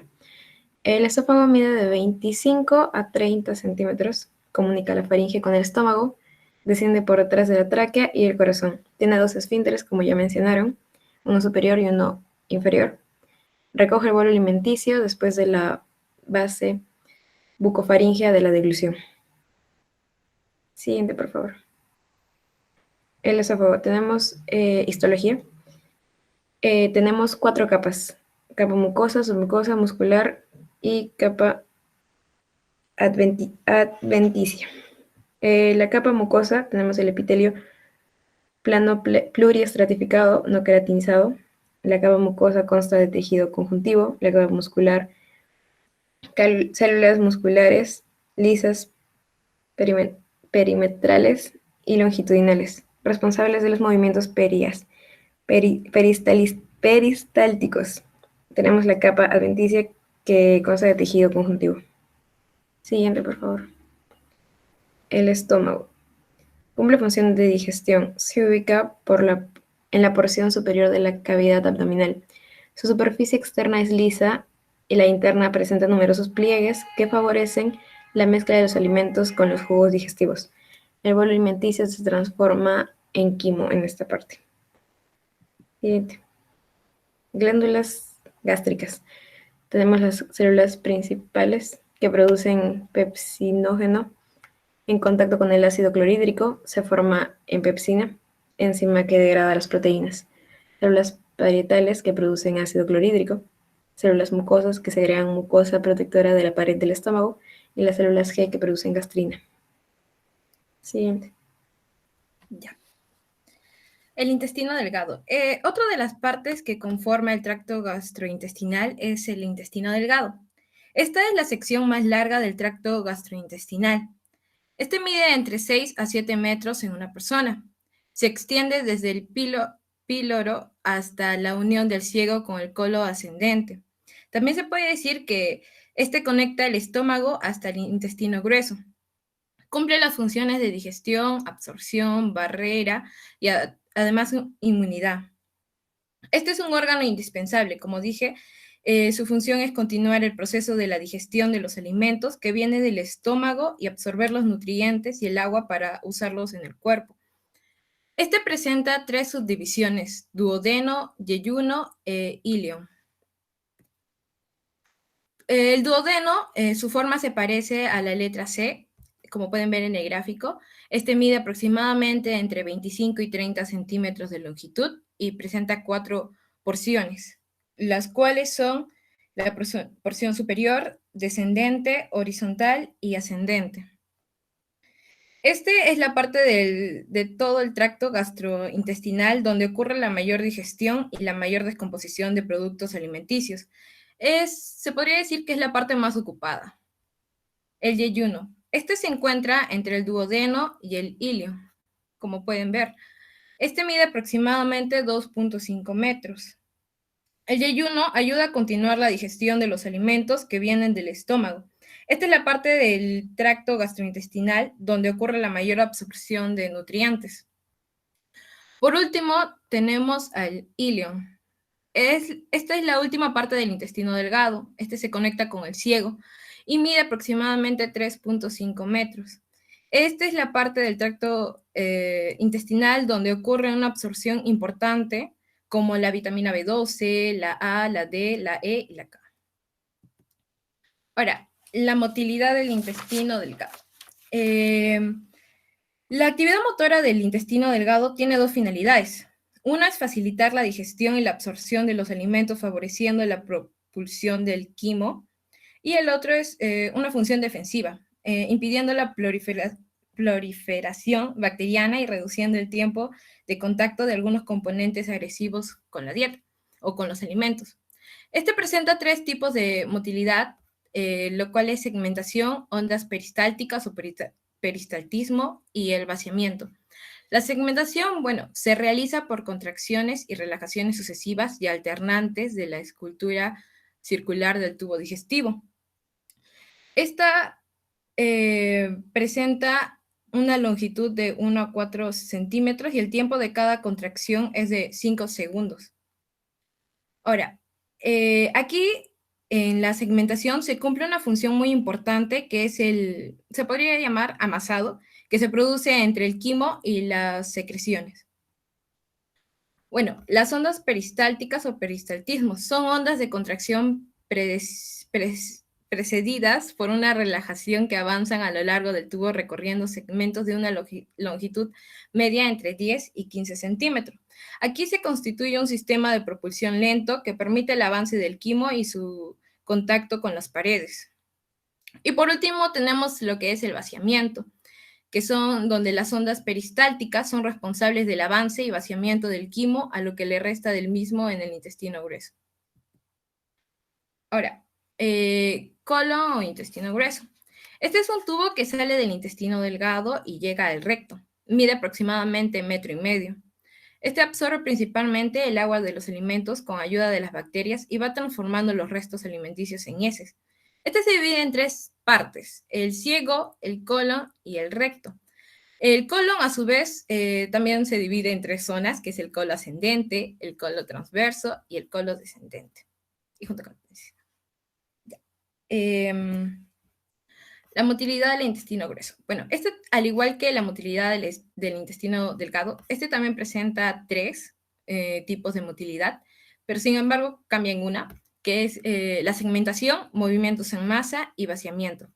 Speaker 15: El esófago mide de 25 a 30 centímetros, comunica la faringe con el estómago, desciende por detrás de la tráquea y el corazón. Tiene 2 esfínteres, como ya mencionaron, uno superior y uno inferior. Recoge el bolo alimenticio después de la base bucofaríngea de la deglución. Siguiente, por favor. El esófago. Tenemos histología. Tenemos 4 capas. Capa mucosa, submucosa, muscular y capa adventicia. La capa mucosa, tenemos el epitelio plano pluriestratificado no queratinizado. La capa mucosa consta de tejido conjuntivo. La capa muscular, células musculares lisas, perimetrales y longitudinales, responsables de los movimientos peristálticos. Tenemos la capa adventicia que consta de tejido conjuntivo. Siguiente, por favor. El estómago. Cumple función de digestión. Se ubica en la porción superior de la cavidad abdominal. Su superficie externa es lisa y la interna presenta numerosos pliegues que favorecen la mezcla de los alimentos con los jugos digestivos. El bolo alimenticio se transforma en quimo en esta parte. Siguiente. Glándulas gástricas. Tenemos las células principales que producen pepsinógeno. En contacto con el ácido clorhídrico se forma en pepsina, enzima que degrada las proteínas. Células parietales que producen ácido clorhídrico. Células mucosas que segregan mucosa protectora de la pared del estómago. Y las células G que producen gastrina. Siguiente.
Speaker 16: Ya. El intestino delgado. Otra de las partes que conforma el tracto gastrointestinal es el intestino delgado. Esta es la sección más larga del tracto gastrointestinal. Este mide entre 6 a 7 metros en una persona. Se extiende desde el píloro hasta la unión del ciego con el colon ascendente. También se puede decir que Este conecta el estómago hasta el intestino grueso. Cumple las funciones de digestión, absorción, barrera y además inmunidad. Este es un órgano indispensable, como dije, su función es continuar el proceso de la digestión de los alimentos que viene del estómago y absorber los nutrientes y el agua para usarlos en el cuerpo. Este presenta 3 subdivisiones: duodeno, yeyuno e ilion. El duodeno, su forma se parece a la letra C, como pueden ver en el gráfico. Este mide aproximadamente entre 25 y 30 centímetros de longitud y presenta 4 porciones, las cuales son la porción superior, descendente, horizontal y ascendente. Este es la parte de todo el tracto gastrointestinal donde ocurre la mayor digestión y la mayor descomposición de productos alimenticios. Se podría decir que es la parte más ocupada. El yeyuno. Este se encuentra entre el duodeno y el ilion, como pueden ver. Este mide aproximadamente 2.5 metros. El yeyuno ayuda a continuar la digestión de los alimentos que vienen del estómago. Esta es la parte del tracto gastrointestinal donde ocurre la mayor absorción de nutrientes. Por último, tenemos al ilion. Esta es la última parte del intestino delgado. Este se conecta con el ciego y mide aproximadamente 3.5 metros. Esta es la parte del tracto intestinal donde ocurre una absorción importante como la vitamina B12, la A, la D, la E y la K. Ahora, la motilidad del intestino delgado. La actividad motora del intestino delgado tiene 2 finalidades. Una es facilitar la digestión y la absorción de los alimentos, favoreciendo la propulsión del quimo, y el otro es una función defensiva, impidiendo la proliferación bacteriana y reduciendo el tiempo de contacto de algunos componentes agresivos con la dieta o con los alimentos. Este presenta 3 tipos de motilidad, lo cual es segmentación, ondas peristálticas o peristaltismo y el vaciamiento. La segmentación, se realiza por contracciones y relajaciones sucesivas y alternantes de la escultura circular del tubo digestivo. Esta presenta una longitud de 1 a 4 centímetros y el tiempo de cada contracción es de 5 segundos. Ahora, aquí en la segmentación se cumple una función muy importante que es se podría llamar amasado, que se produce entre el quimo y las secreciones. Bueno, las ondas peristálticas o peristaltismos son ondas de contracción precedidas por una relajación que avanzan a lo largo del tubo recorriendo segmentos de una longitud media entre 10 y 15 centímetros. Aquí se constituye un sistema de propulsión lento que permite el avance del quimo y su contacto con las paredes. Y por último tenemos lo que es el vaciamiento, que son donde las ondas peristálticas son responsables del avance y vaciamiento del quimo a lo que le resta del mismo en el intestino grueso. Ahora, colon o intestino grueso. Este es un tubo que sale del intestino delgado y llega al recto. Mide aproximadamente 1,5 metros. Este absorbe principalmente el agua de los alimentos con ayuda de las bacterias y va transformando los restos alimenticios en heces. Este se divide en 3 partes: el ciego, el colon y el recto. El colon, a su vez, también se divide en 3 zonas, que es el colon ascendente, el colon transverso y el colon descendente. Y junto con la motilidad del intestino grueso. Bueno, este, al igual que la motilidad del intestino delgado, este también presenta 3 tipos de motilidad, pero sin embargo cambia en una, que es la segmentación, movimientos en masa y vaciamiento.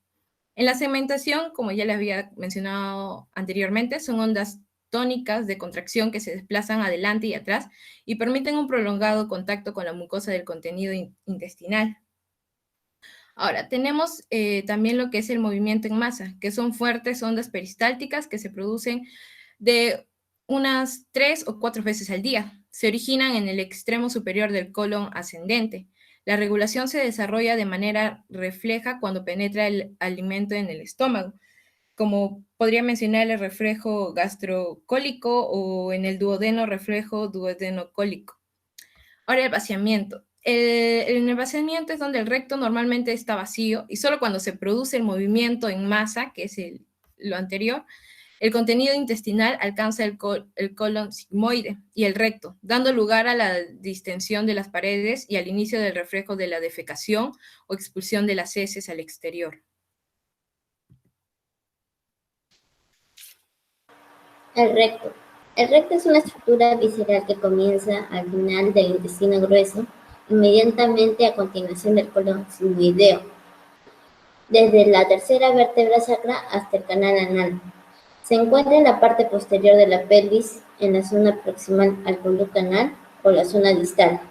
Speaker 16: En la segmentación, como ya les había mencionado anteriormente, son ondas tónicas de contracción que se desplazan adelante y atrás y permiten un prolongado contacto con la mucosa del contenido intestinal. Ahora, tenemos también lo que es el movimiento en masa, que son fuertes ondas peristálticas que se producen de unas 3 o 4 veces al día. Se originan en el extremo superior del colon ascendente. La regulación se desarrolla de manera refleja cuando penetra el alimento en el estómago, como podría mencionar el reflejo gastrocólico o en el duodeno reflejo duodenocólico. Ahora, el vaciamiento. El inervacionamiento es donde el recto normalmente está vacío y solo cuando se produce el movimiento en masa, que es lo anterior, el contenido intestinal alcanza el colon sigmoide y el recto, dando lugar a la distensión de las paredes y al inicio del reflejo de la defecación o expulsión de las heces al exterior.
Speaker 17: El recto. El recto es una estructura visceral que comienza al final del intestino grueso, inmediatamente a continuación del colon sigmoideo, desde la tercera vértebra sacra hasta el canal anal. Se encuentra en la parte posterior de la pelvis, en la zona proximal al conducto anal o la zona distal.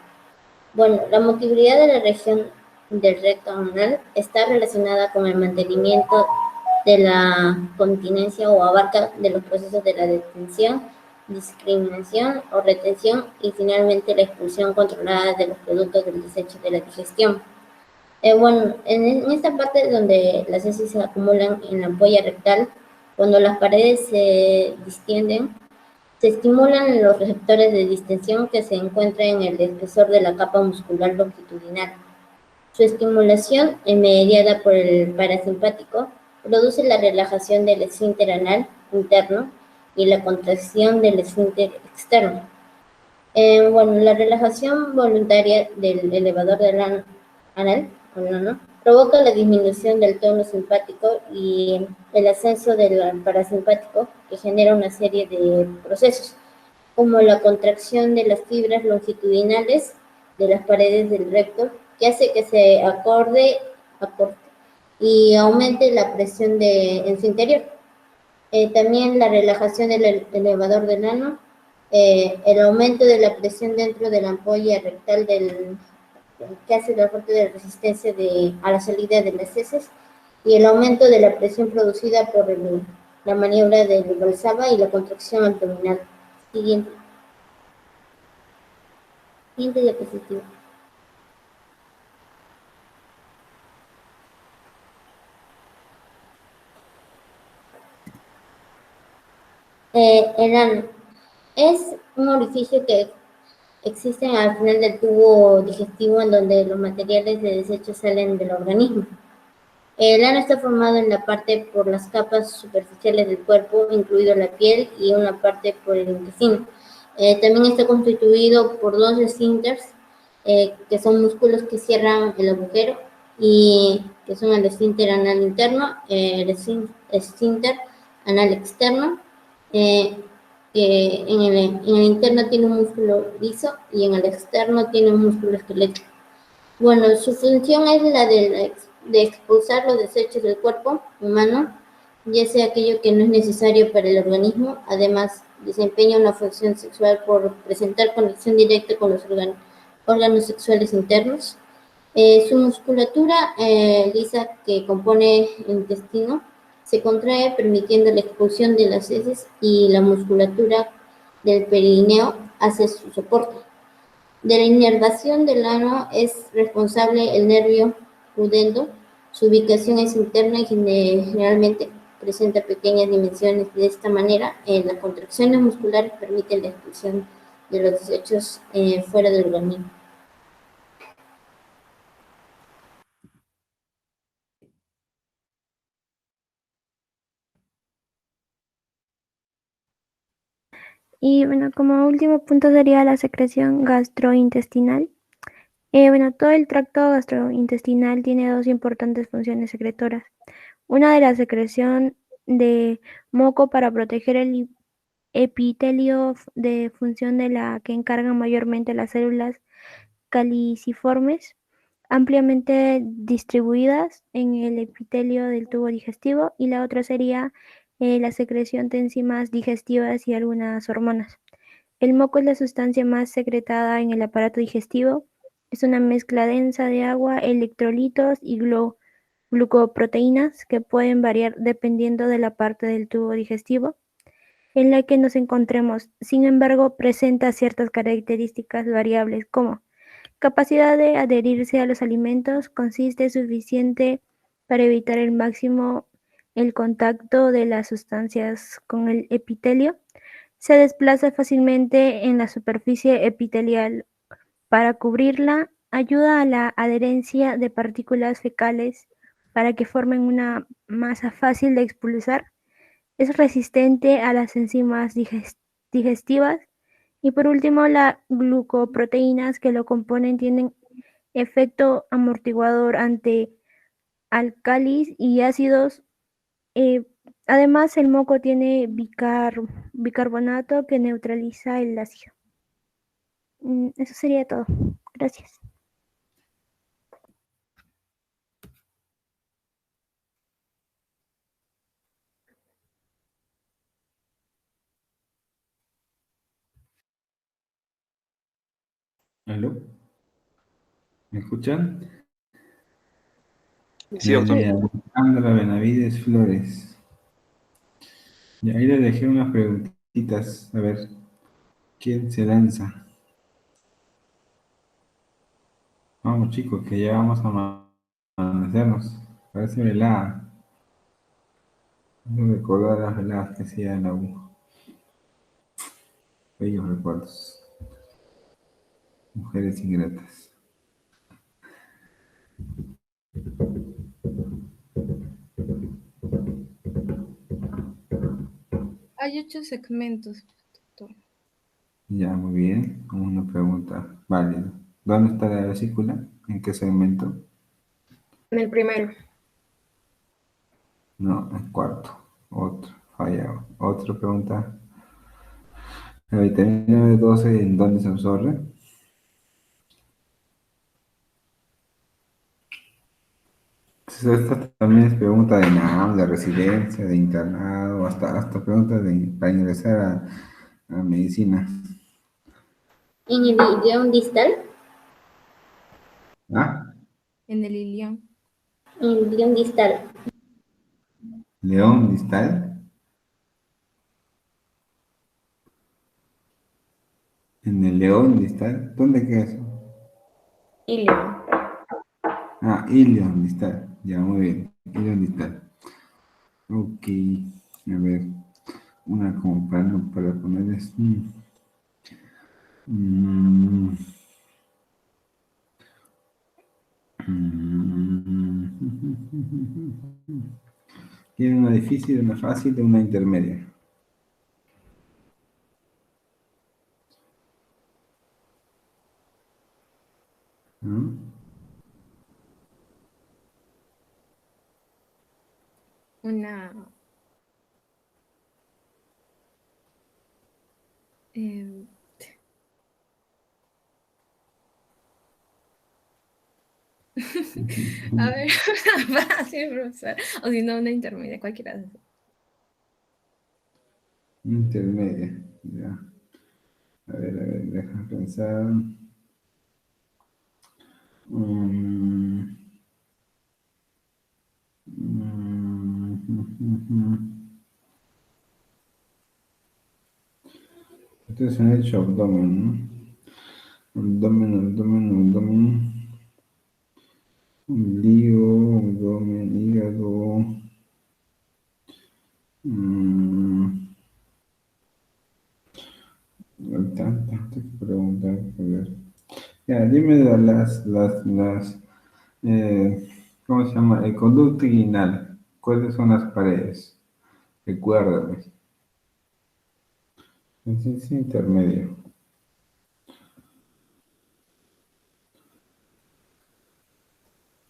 Speaker 17: Bueno, la motilidad de la región del recto anal está relacionada con el mantenimiento de la continencia o abarca de los procesos de la detención, discriminación o retención y finalmente la expulsión controlada de los productos del desecho de la digestión. Bueno, en esta parte donde las heces se acumulan en la ampolla rectal, cuando las paredes se distienden, se estimulan los receptores de distensión que se encuentran en el espesor de la capa muscular longitudinal. Su estimulación, mediada por el parasimpático, produce la relajación del esfínter anal interno y la contracción del esfínter externo. Bueno, la relajación voluntaria del elevador del anal provoca la disminución del tono simpático y el ascenso del parasimpático, que genera una serie de procesos, como la contracción de las fibras longitudinales de las paredes del recto, que hace que se acorte y aumente la presión en su interior. También la relajación del elevador del ano, el aumento de la presión dentro de la ampolla rectal que hace la fuerte de resistencia a la salida de las heces, y el aumento de la presión producida por la maniobra del Valsalva y la contracción abdominal. Siguiente diapositiva. El ano es un orificio que existe al final del tubo digestivo en donde los materiales de desecho salen del organismo. El ano está formado en la parte por las capas superficiales del cuerpo, incluido la piel, y una parte por el intestino. También está constituido por dos esfínteres, que son músculos que cierran el agujero, y que son el esfínter anal interno, el esfínter anal externo, que en el interno tiene un músculo liso y en el externo tiene un músculo esquelético. Bueno, su función es la de expulsar los desechos del cuerpo humano, ya sea aquello que no es necesario para el organismo. Además, desempeña una función sexual por presentar conexión directa con los órganos sexuales internos. Su musculatura lisa que compone el intestino se contrae permitiendo la expulsión de las heces, y la musculatura del perineo hace su soporte. De la inervación del ano es responsable el nervio pudendo. Su ubicación es interna y generalmente presenta pequeñas dimensiones. De esta manera, las contracciones musculares permiten la expulsión de los desechos fuera del organismo.
Speaker 13: Y bueno, como último punto sería la secreción gastrointestinal. Bueno, todo el tracto gastrointestinal tiene dos importantes funciones secretoras. Una de la secreción de moco para proteger el epitelio de función de la que encargan mayormente las células caliciformes, ampliamente distribuidas en el epitelio del tubo digestivo, y la otra sería la secreción de enzimas digestivas y algunas hormonas. El moco es la sustancia más secretada en el aparato digestivo. Es una mezcla densa de agua, electrolitos y glucoproteínas que pueden variar dependiendo de la parte del tubo digestivo en la que nos encontremos. Sin embargo, presenta ciertas características variables como capacidad de adherirse a los alimentos, consiste suficiente para evitar al máximo el contacto de las sustancias con el epitelio, se desplaza fácilmente en la superficie epitelial para cubrirla ayuda a la adherencia de partículas fecales para que formen una masa fácil de expulsar. Es resistente a las enzimas digestivas. Y por último, las glucoproteínas que lo componen tienen efecto amortiguador ante álcalis y ácidos. Además, el moco tiene bicarbonato que neutraliza el ácido. Eso sería todo. Gracias.
Speaker 12: ¿Aló? ¿Me escuchan?
Speaker 18: Sí, doctor.
Speaker 12: Alejandra Benavides Flores. Y ahí le dejé unas preguntitas. A ver, ¿quién se lanza? Vamos, chicos, que ya vamos a amanecernos. Parece velada. No recordar las veladas que hacía en la U. Bellos recuerdos. Mujeres ingratas.
Speaker 16: Hay 8 segmentos, doctor.
Speaker 12: Ya, muy bien. Una pregunta válida. ¿Dónde está la vesícula? ¿En qué segmento?
Speaker 15: En el primero.
Speaker 12: No, en cuarto. Otro. Fallado. Otra pregunta. ¿La vitamina B12 en dónde se absorbe? Entonces, esta también es pregunta de NAM, de residencia, de internado, hasta preguntas para ingresar a medicina.
Speaker 17: En el ilion distal.
Speaker 12: ¿Ah?
Speaker 16: En el ilion.
Speaker 17: En el ilion distal.
Speaker 12: ¿León distal? ¿En el león distal? ¿Dónde queda eso?
Speaker 15: Ilion.
Speaker 12: Ah, ilion distal. Ya, muy bien. Ilion distal. Ok. A ver. Una como para ponerles. Tiene una difícil, una fácil y una intermedia. ¿No?
Speaker 16: Una... a ver, una fácil, profesor. O si no, una intermedia, cualquiera de esas.
Speaker 12: Intermedia, ya. A ver, déjame pensar. Ustedes han hecho abdomen, ¿no? Abdomen. Ombligo, abdomen, hígado. Hay tanto que preguntar. A ver. Ya, dime ¿cómo se llama? El conducto inguinal. ¿Cuáles son las paredes? Recuérdame. Es intermedio.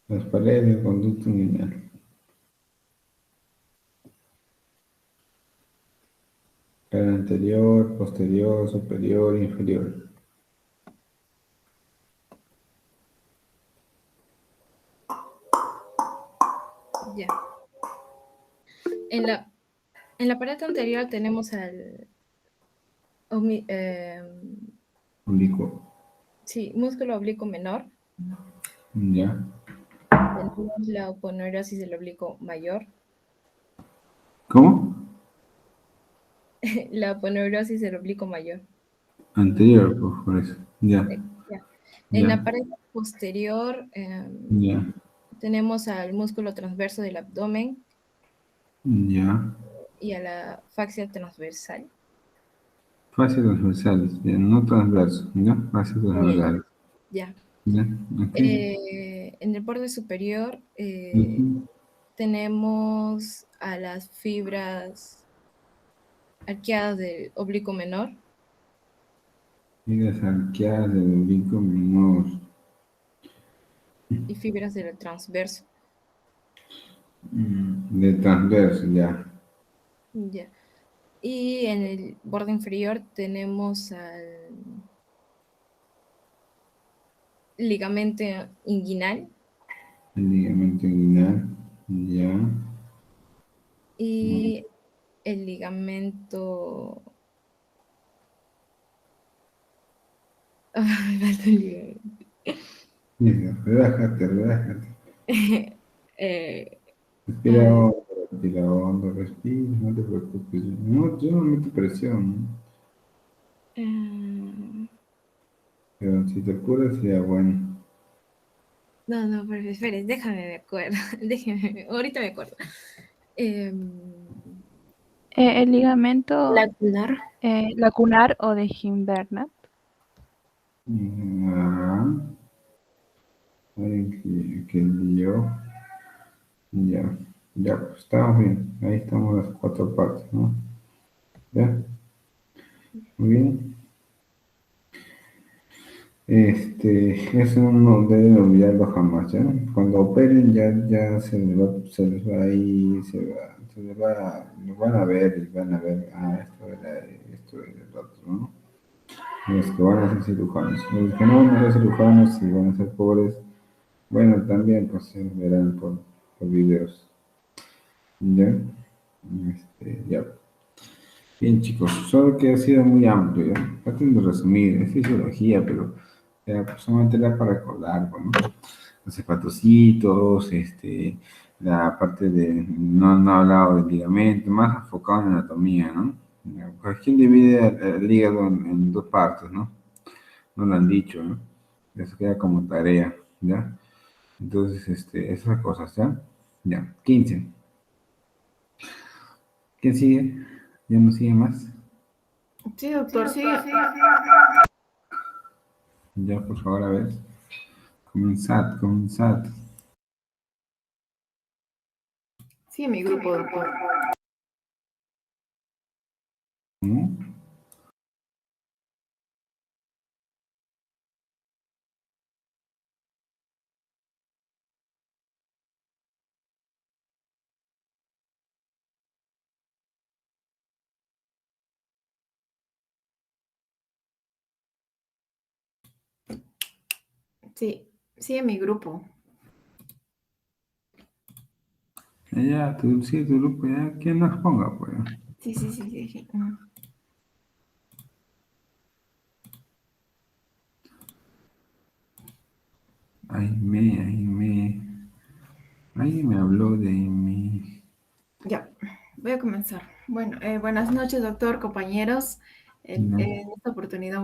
Speaker 12: Las paredes del conducto inguinal. Cara anterior, posterior, superior, inferior.
Speaker 16: Ya. En la pared anterior tenemos al
Speaker 12: Oblicuo.
Speaker 16: sí, músculo oblicuo menor.
Speaker 12: Ya.
Speaker 16: Tenemos la aponeurosis del oblicuo mayor.
Speaker 12: ¿Cómo?
Speaker 16: La aponeurosis del oblicuo mayor.
Speaker 12: Anterior, pues, por eso. Ya.
Speaker 16: Ya. En la
Speaker 12: Ya.
Speaker 16: pared posterior
Speaker 12: Ya.
Speaker 16: tenemos al músculo transverso del abdomen
Speaker 12: Ya.
Speaker 16: y a la fascia transversal.
Speaker 12: Fascias transversales. Bien, no transverso. ¿Ya? Fascias transversales.
Speaker 16: Ya.
Speaker 12: Ya, ok.
Speaker 16: En el borde superior
Speaker 12: Ujú.
Speaker 16: tenemos a las fibras arqueadas del oblicuo menor.
Speaker 12: Fibras arqueadas del oblicuo menor.
Speaker 16: Y fibras del transverso.
Speaker 12: De transverso, ya.
Speaker 16: Ya. Y en el borde inferior tenemos al ligamento inguinal
Speaker 12: El ligamento inguinal, ya.
Speaker 16: y el ligamento... Ay, me falta el ligamento.
Speaker 12: Mira, relájate, relájate.
Speaker 16: Eh,
Speaker 12: Respira hondo, respira, no te preocupes. No, yo no meto presión,
Speaker 16: eh,
Speaker 12: pero si te apuras, ya bueno.
Speaker 16: no, pero espere, déjame me acuerdo. Déjeme, ahorita me acuerdo.
Speaker 14: El ligamento
Speaker 16: Lacunar.
Speaker 14: lacunar o de Gimbernat.
Speaker 12: Ya. Ay, que lío. Ya, ya, pues estamos bien. Ahí estamos las cuatro partes, ¿no? ¿Ya? Muy bien. Eso no deben olvidarlo jamás, ¿ya? Cuando operen ya se les va ahí, se les va, lo van a ver y van a ver, esto era el otro, ¿no? Los que van a ser cirujanos. Los que no van a ser cirujanos y van a ser pobres, bueno, también pues se verán por videos, ¿ya? Ya. Bien, chicos, solo que ha sido muy amplio, ¿ya? Traten de resumir, es fisiología, pero ya, pues, solamente era para recordar, bueno, los hepatocitos, la parte de, no he hablado del ligamento, más enfocado en anatomía, ¿no? Ya, pues, ¿quién divide el hígado en dos partes, no? No lo han dicho, ¿no? Eso queda como tarea, ¿ya? Entonces, esas cosas, ¿ya? Ya, 15. ¿Quién sigue? ¿Ya no sigue más?
Speaker 5: Sí, doctor, sí.
Speaker 12: Ya, por favor, a ver. Comenzad, comenzad.
Speaker 5: Sí, mi grupo, doctor.
Speaker 12: ¿No?
Speaker 5: Sí, sí, en mi grupo.
Speaker 12: Ya, sí, tu grupo, ya, ¿quién nos ponga, pues?
Speaker 5: Sí.
Speaker 12: Alguien me habló de mí.
Speaker 5: Ya, voy a comenzar. Bueno, buenas noches, doctor, compañeros.
Speaker 12: No.
Speaker 5: En esta oportunidad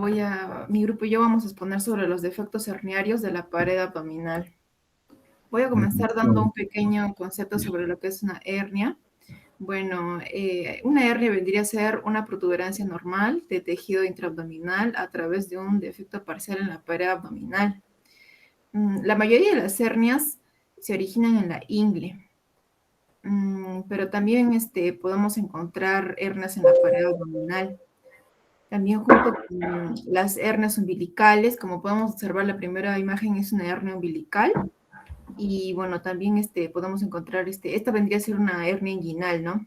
Speaker 5: mi grupo y yo vamos a exponer sobre los defectos herniarios de la pared abdominal. Voy a comenzar dando un pequeño concepto sobre lo que es una hernia. Bueno, una hernia vendría a ser una protuberancia normal de tejido intraabdominal a través de un defecto parcial en la pared abdominal. La mayoría de las hernias se originan en la ingle. Pero también podemos encontrar hernias en la pared abdominal. También junto con las hernias umbilicales, como podemos observar, la primera imagen es una hernia umbilical. Y bueno, también podemos encontrar, esta vendría a ser una hernia inguinal, ¿no?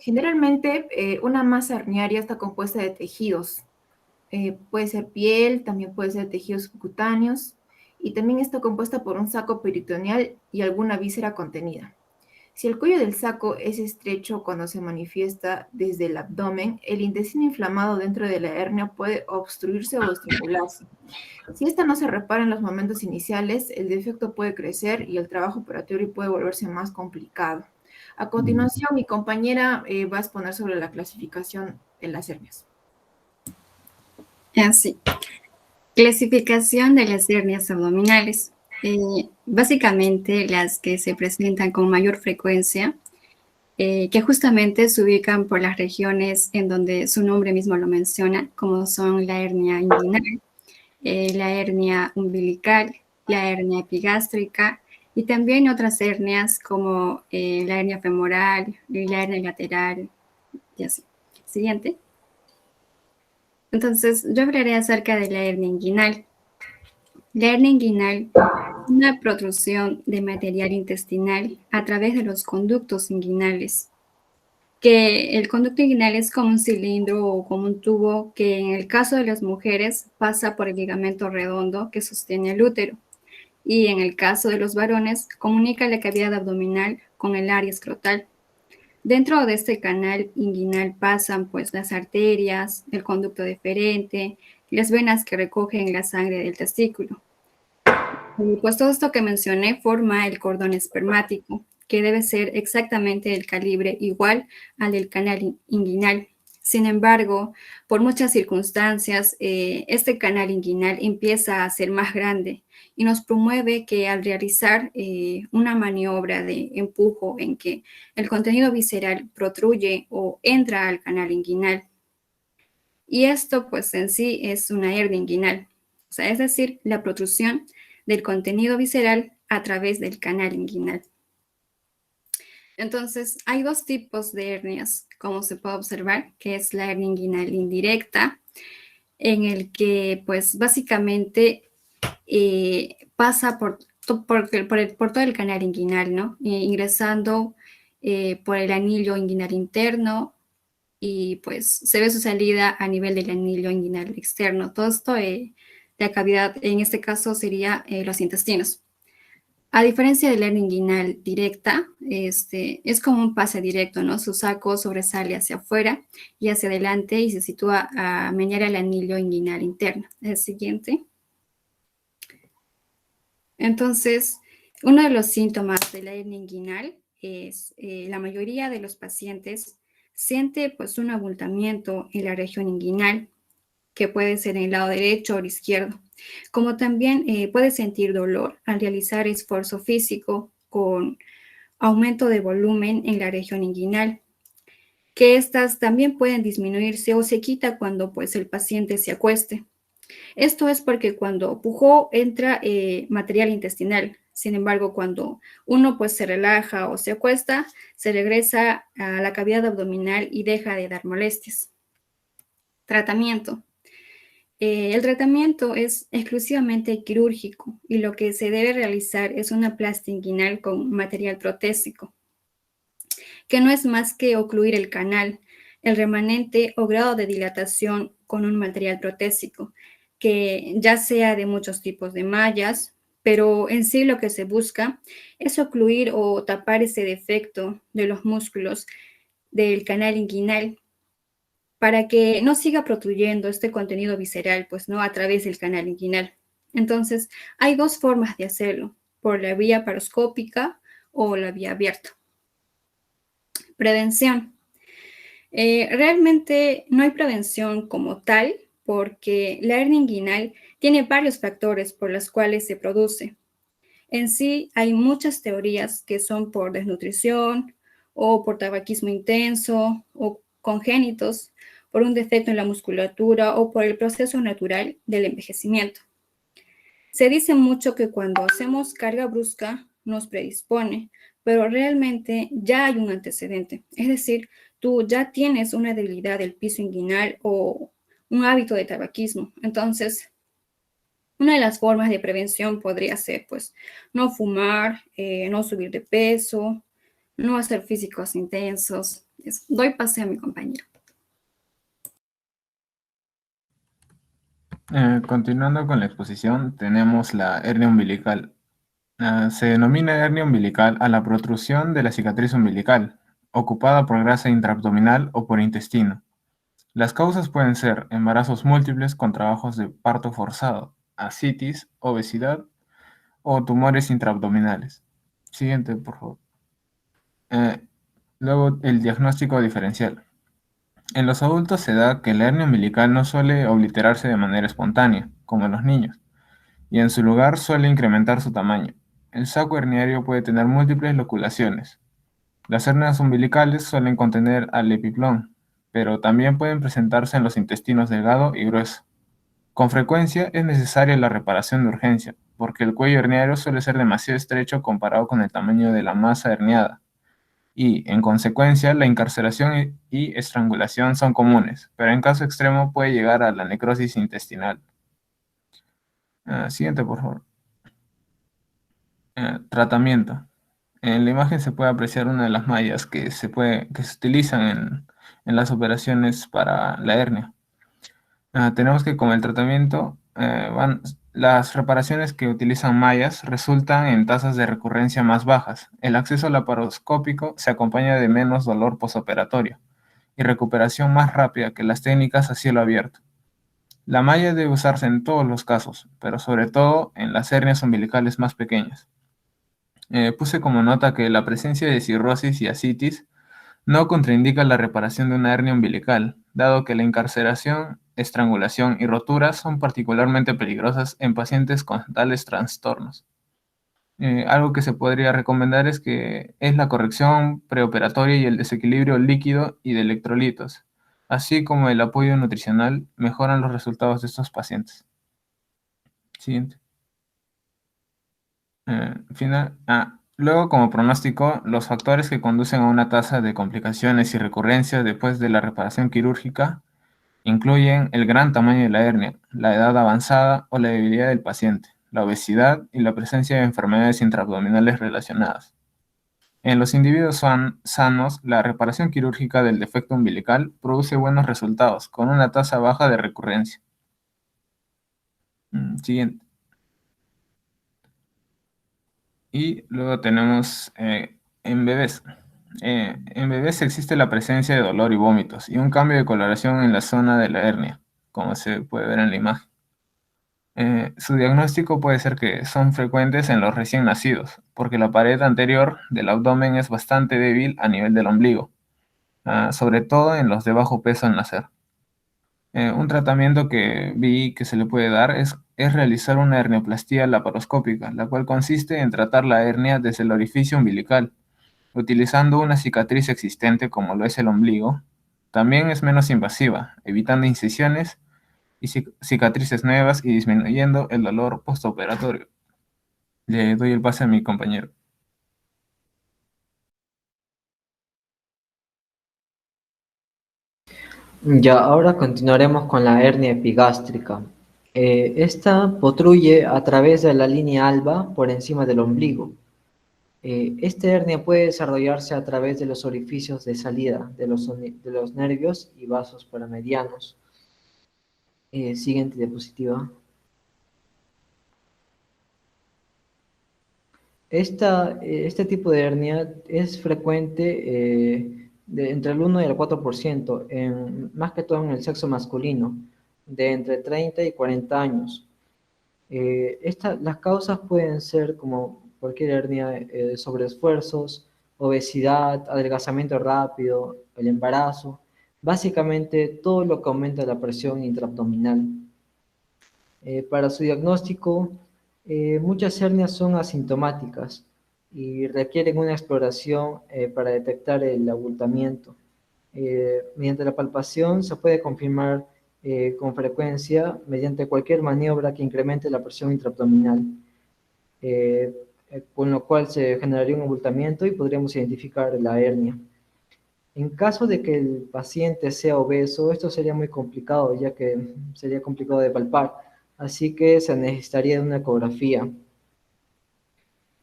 Speaker 5: Generalmente, una masa herniaria está compuesta de tejidos. Puede ser piel, también puede ser tejidos subcutáneos, y también está compuesta por un saco peritoneal y alguna víscera contenida. Si el cuello del saco es estrecho cuando se manifiesta desde el abdomen, el intestino inflamado dentro de la hernia puede obstruirse o estimularse. Si esta no se repara en los momentos iniciales, el defecto puede crecer y el trabajo operatorio puede volverse más complicado. A continuación, mi compañera va a exponer sobre la clasificación de las hernias.
Speaker 18: Así. Clasificación de las hernias abdominales. Básicamente las que se presentan con mayor frecuencia, que justamente se ubican por las regiones en donde su nombre mismo lo menciona, como son la hernia inguinal, la hernia umbilical, la hernia epigástrica y también otras hernias como la hernia femoral y la hernia lateral y así. Siguiente. Entonces, yo hablaré acerca de la hernia inguinal. La hernia inguinal es una protrusión de material intestinal a través de los conductos inguinales, que el conducto inguinal es como un cilindro o como un tubo que en el caso de las mujeres pasa por el ligamento redondo que sostiene el útero y en el caso de los varones comunica la cavidad abdominal con el área escrotal. Dentro de este canal inguinal pasan pues las arterias, el conducto deferente y las venas que recogen la sangre del testículo. Y pues todo esto que mencioné forma el cordón espermático, que debe ser exactamente del calibre igual al del canal inguinal. Sin embargo, por muchas circunstancias, este canal inguinal empieza a ser más grande y nos promueve que al realizar una maniobra de empujo en que el contenido visceral protruye o entra al canal inguinal. Y esto pues en sí es una hernia inguinal, o sea, es decir, la protrusión del contenido visceral a través del canal inguinal. Entonces, hay dos tipos de hernias, como se puede observar, que es la hernia inguinal indirecta, en el que, pues, básicamente pasa por todo el canal inguinal, ¿no? Ingresando por el anillo inguinal interno y, pues, se ve su salida a nivel del anillo inguinal externo. Todo esto, la cavidad, en este caso, sería los intestinos. A diferencia de la hernia inguinal directa, es como un pase directo, ¿no? Su saco sobresale hacia afuera y hacia adelante y se sitúa a menear el anillo inguinal interno. El siguiente. Entonces, uno de los síntomas de la hernia inguinal es la mayoría de los pacientes siente pues un abultamiento en la región inguinal, que puede ser en el lado derecho o izquierdo, como también puede sentir dolor al realizar esfuerzo físico con aumento de volumen en la región inguinal, que estas también pueden disminuirse o se quita cuando pues el paciente se acueste. Esto es porque cuando pujó entra material intestinal. Sin embargo, cuando uno pues se relaja o se acuesta, se regresa a la cavidad abdominal y deja de dar molestias. Tratamiento. El tratamiento es exclusivamente quirúrgico y lo que se debe realizar es una plastia inguinal con material protésico, que no es más que ocluir el canal, el remanente o grado de dilatación con un material protésico, que ya sea de muchos tipos de mallas, pero en sí lo que se busca es ocluir o tapar ese defecto de los músculos del canal inguinal para que no siga protruyendo este contenido visceral, pues no a través del canal inguinal. Entonces, hay dos formas de hacerlo, por la vía paroscópica o la vía abierta. Prevención. Realmente no hay prevención como tal, porque la hernia inguinal tiene varios factores por los cuales se produce. En sí, hay muchas teorías que son por desnutrición o por tabaquismo intenso o congénitos, por un defecto en la musculatura o por el proceso natural del envejecimiento. Se dice mucho que cuando hacemos carga brusca nos predispone, pero realmente ya hay un antecedente. Es decir, tú ya tienes una debilidad del piso inguinal o un hábito de tabaquismo. Entonces, una de las formas de prevención podría ser, pues, no fumar, no subir de peso, no hacer físicos intensos. Doy pase a mi compañero.
Speaker 10: Continuando con la exposición, tenemos la hernia umbilical. Se denomina hernia umbilical a la protrusión de la cicatriz umbilical, ocupada por grasa intraabdominal o por intestino. Las causas pueden ser embarazos múltiples con trabajos de parto forzado, ascitis, obesidad o tumores intraabdominales. Siguiente, por favor. Luego, el diagnóstico diferencial. En los adultos se da que la hernia umbilical no suele obliterarse de manera espontánea, como en los niños, y en su lugar suele incrementar su tamaño. El saco herniario puede tener múltiples loculaciones. Las hernias umbilicales suelen contener al epiplón, pero también pueden presentarse en los intestinos delgado y grueso.
Speaker 19: Con frecuencia es necesaria la reparación de urgencia, porque el cuello herniario suele ser demasiado estrecho comparado con el tamaño de la masa herniada, y, en consecuencia, la incarceración y estrangulación son comunes, pero en caso extremo puede llegar a la necrosis intestinal. Siguiente, por favor. Tratamiento. En la imagen se puede apreciar una de las mallas que se utilizan en las operaciones para la hernia. Tenemos que con el tratamiento, las reparaciones que utilizan mallas resultan en tasas de recurrencia más bajas. El acceso laparoscópico se acompaña de menos dolor posoperatorio y recuperación más rápida que las técnicas a cielo abierto. La malla debe usarse en todos los casos, pero sobre todo en las hernias umbilicales más pequeñas. Puse como nota que la presencia de cirrosis y ascitis no contraindica la reparación de una hernia umbilical, dado que la incarceración, estrangulación y rotura son particularmente peligrosas en pacientes con tales trastornos. Algo que se podría recomendar es la corrección preoperatoria y el desequilibrio líquido y de electrolitos, así como el apoyo nutricional mejoran los resultados de estos pacientes. Siguiente. Luego, como pronóstico, los factores que conducen a una tasa de complicaciones y recurrencias después de la reparación quirúrgica incluyen el gran tamaño de la hernia, la edad avanzada o la debilidad del paciente, la obesidad y la presencia de enfermedades intraabdominales relacionadas. En los individuos sanos, la reparación quirúrgica del defecto umbilical produce buenos resultados, con una tasa baja de recurrencia. Siguiente. Y luego tenemos en bebés. En bebés existe la presencia de dolor y vómitos y un cambio de coloración en la zona de la hernia, como se puede ver en la imagen. Su diagnóstico puede ser que son frecuentes en los recién nacidos, porque la pared anterior del abdomen es bastante débil a nivel del ombligo, sobre todo en los de bajo peso al nacer. Un tratamiento que vi que se le puede dar es realizar una hernioplastia laparoscópica, la cual consiste en tratar la hernia desde el orificio umbilical, utilizando una cicatriz existente como lo es el ombligo. También es menos invasiva, evitando incisiones y cicatrices nuevas y disminuyendo el dolor postoperatorio. Le doy el pase a mi compañero.
Speaker 20: Ya, ahora continuaremos con la hernia epigástrica. Esta protruye a través de la línea alba por encima del ombligo. Esta hernia puede desarrollarse a través de los orificios de salida de los nervios y vasos paramedianos. Siguiente diapositiva. Este tipo de hernia es frecuente entre el 1 y el 4%, más que todo en el sexo masculino, de entre 30 y 40 años. Las causas pueden ser como cualquier hernia, sobreesfuerzos, obesidad, adelgazamiento rápido, el embarazo, básicamente todo lo que aumenta la presión intraabdominal. Para su diagnóstico, muchas hernias son asintomáticas y requieren una exploración para detectar el abultamiento. Mediante la palpación se puede confirmar con frecuencia mediante cualquier maniobra que incremente la presión intraabdominal, con lo cual se generaría un abultamiento y podríamos identificar la hernia. En caso de que el paciente sea obeso, esto sería muy complicado, ya que sería complicado de palpar, así que se necesitaría de una ecografía.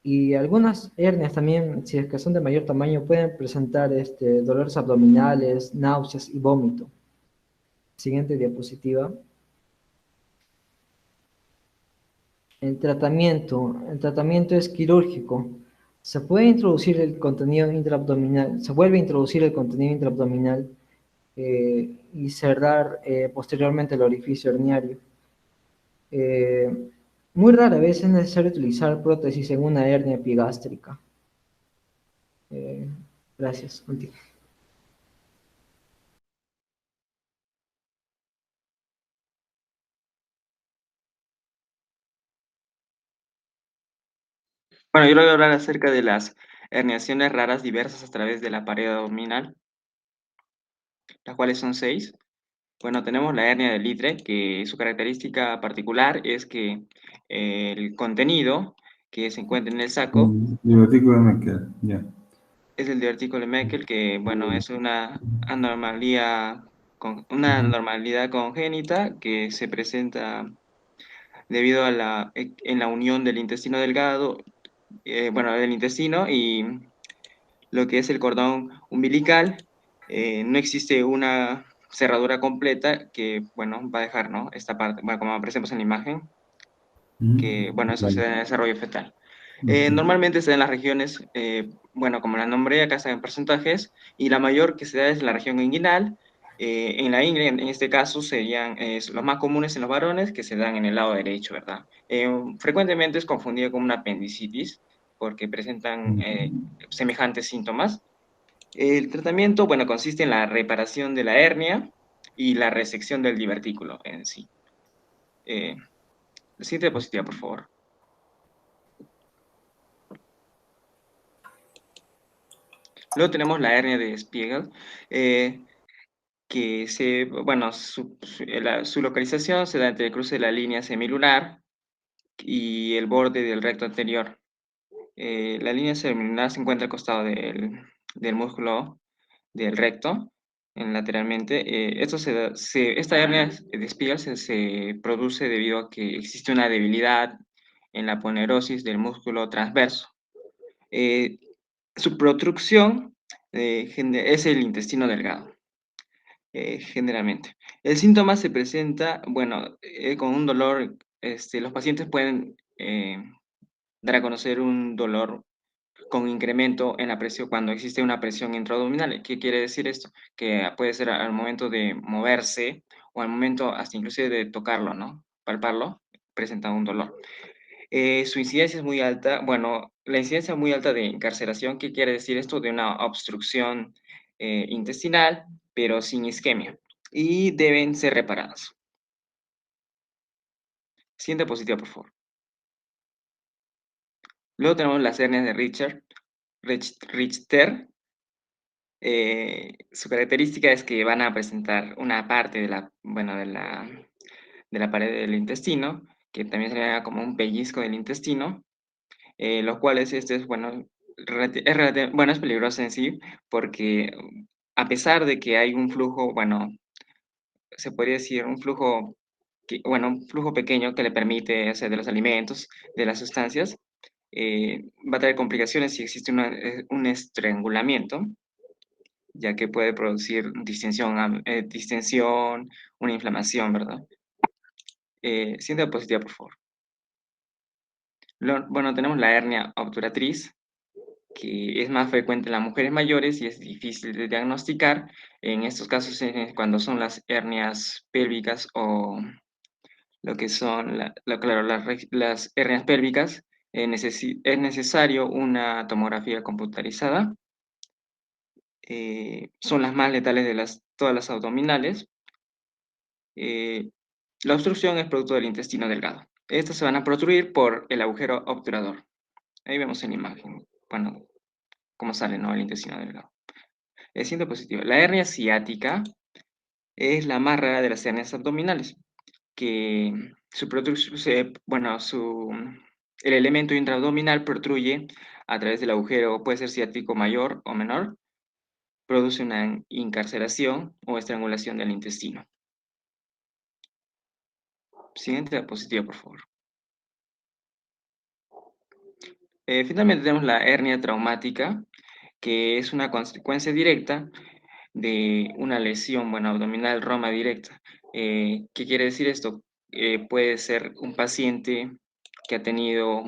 Speaker 20: Y algunas hernias también, si es que son de mayor tamaño, pueden presentar dolores abdominales, náuseas y vómito. Siguiente diapositiva. El tratamiento es quirúrgico. Se puede introducir el contenido intraabdominal, se vuelve a introducir el contenido intraabdominal y cerrar posteriormente el orificio herniario. Muy rara vez es necesario utilizar prótesis en una hernia epigástrica. Gracias. Continúo.
Speaker 21: Bueno, yo le voy a hablar acerca de las herniaciones raras diversas a través de la pared abdominal, las cuales son 6. Bueno, tenemos la hernia de Litre, que su característica particular es que el contenido que se encuentra en el saco
Speaker 12: Divertículo de Meckel, ya.
Speaker 21: es el divertículo de Meckel, que, bueno, es una anormalía, una normalidad congénita que se presenta debido a en la unión del intestino delgado, bueno, del intestino y lo que es el cordón umbilical. No existe una cerradura completa que, bueno, va a dejar, ¿no? Esta parte, bueno, como apreciamos en la imagen, que, bueno, eso se da en el desarrollo fetal. Normalmente se da en las regiones, bueno, como la nombré, acá están en porcentajes, y la mayor que se da es la región inguinal. En la ingle, en este caso, serían los más comunes en los varones, que se dan en el lado derecho, ¿verdad? Frecuentemente es confundido con una apendicitis, porque presentan semejantes síntomas. El tratamiento, bueno, consiste en la reparación de la hernia y la resección del divertículo en sí. La siguiente diapositiva, por favor. Luego tenemos la hernia de Spiegel, que bueno, su localización se da entre el cruce de la línea semilunar y el borde del recto anterior. La línea semilunar se encuentra al costado del músculo del recto, lateralmente. Esta hernia de Spiegel se produce debido a que existe una debilidad en la ponerosis del músculo transverso. Su protrucción es el intestino delgado, generalmente. El síntoma se presenta, bueno, con un dolor, los pacientes pueden dar a conocer un dolor con incremento en la presión cuando existe una presión intraabdominal. ¿Qué quiere decir esto? Que puede ser al momento de moverse o al momento hasta inclusive de tocarlo, ¿no? Palparlo, presenta un dolor. Su incidencia es muy alta, bueno, la incidencia muy alta de encarceración. ¿Qué quiere decir esto? De una obstrucción intestinal, pero sin isquemia, y deben ser reparadas. Siguiente diapositiva, por favor. Luego tenemos las hernias de Richter. Su característica es que van a presentar una parte bueno, de la pared del intestino, que también sería como un pellizco del intestino, lo cual bueno, bueno, es peligroso en sí, porque a pesar de que hay un flujo, bueno, se podría decir un flujo, bueno, un flujo pequeño que le permite hacer de los alimentos, de las sustancias, va a traer complicaciones si existe un estrangulamiento, ya que puede producir distensión, una inflamación, ¿verdad? Siguiente diapositiva, por favor. Bueno, tenemos la hernia obturatriz, que es más frecuente en las mujeres mayores y es difícil de diagnosticar. En estos casos, cuando son las hernias pélvicas o lo que son, claro, las hernias pélvicas, es necesario una tomografía computarizada. Son las más letales de todas las abdominales. La obstrucción es producto del intestino delgado. Estas se van a protruir por el agujero obturador. Ahí vemos en la imagen, bueno, cómo sale, ¿no? El intestino delgado. Siguiente positivo. La hernia ciática es la más rara de las hernias abdominales, que bueno, el elemento intraabdominal protruye a través del agujero, puede ser ciático mayor o menor, produce una incarceración o estrangulación del intestino. Siguiente diapositiva, por favor. Finalmente tenemos la hernia traumática, que es una consecuencia directa de una lesión, bueno, abdominal roma directa. ¿Qué quiere decir esto? Puede ser un paciente que ha tenido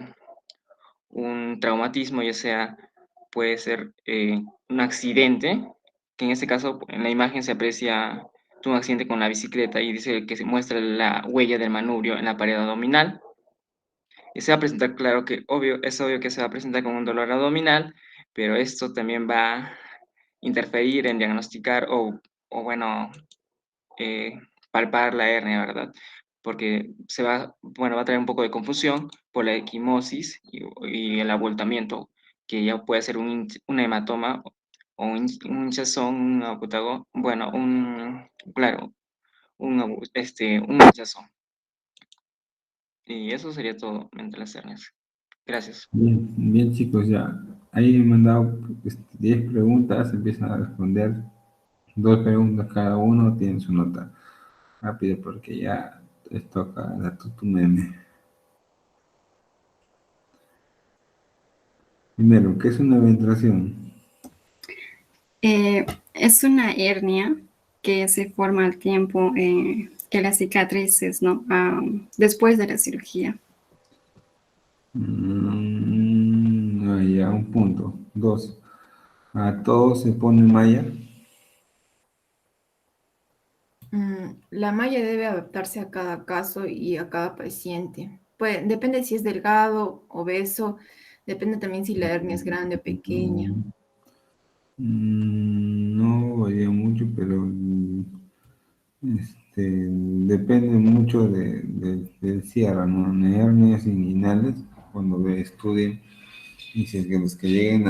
Speaker 21: un traumatismo, ya sea, puede ser un accidente, que en este caso en la imagen se aprecia un accidente con la bicicleta y dice que se muestra la huella del manubrio en la pared abdominal. Y se va a presentar, claro que es obvio que se va a presentar con un dolor abdominal, pero esto también va a interferir en diagnosticar bueno, palpar la hernia, ¿verdad? Porque bueno, va a traer un poco de confusión por la equimosis y el abultamiento, que ya puede ser un hematoma o un hinchazón, un abultado, bueno, claro, un rechazo. Y eso sería todo entre las hernias. Gracias.
Speaker 12: Bien, bien chicos, ya. Ahí me han dado 10 preguntas, empiezan a responder. 2 preguntas cada uno, tienen su nota. Rápido porque ya les toca la tutu meme. Primero, ¿qué es una ventración?
Speaker 18: Es una hernia que se forma al tiempo que las cicatrices, ¿no? Después de la cirugía.
Speaker 12: Ya, un punto. 2. ¿A todos se pone malla?
Speaker 5: La malla debe adaptarse a cada caso y a cada paciente. Pues, depende si es delgado, obeso, depende también si la hernia es grande o pequeña.
Speaker 12: No varía mucho, pero depende mucho del cierre, ¿no? En hernias inguinales, cuando estudien, dice que los que lleguen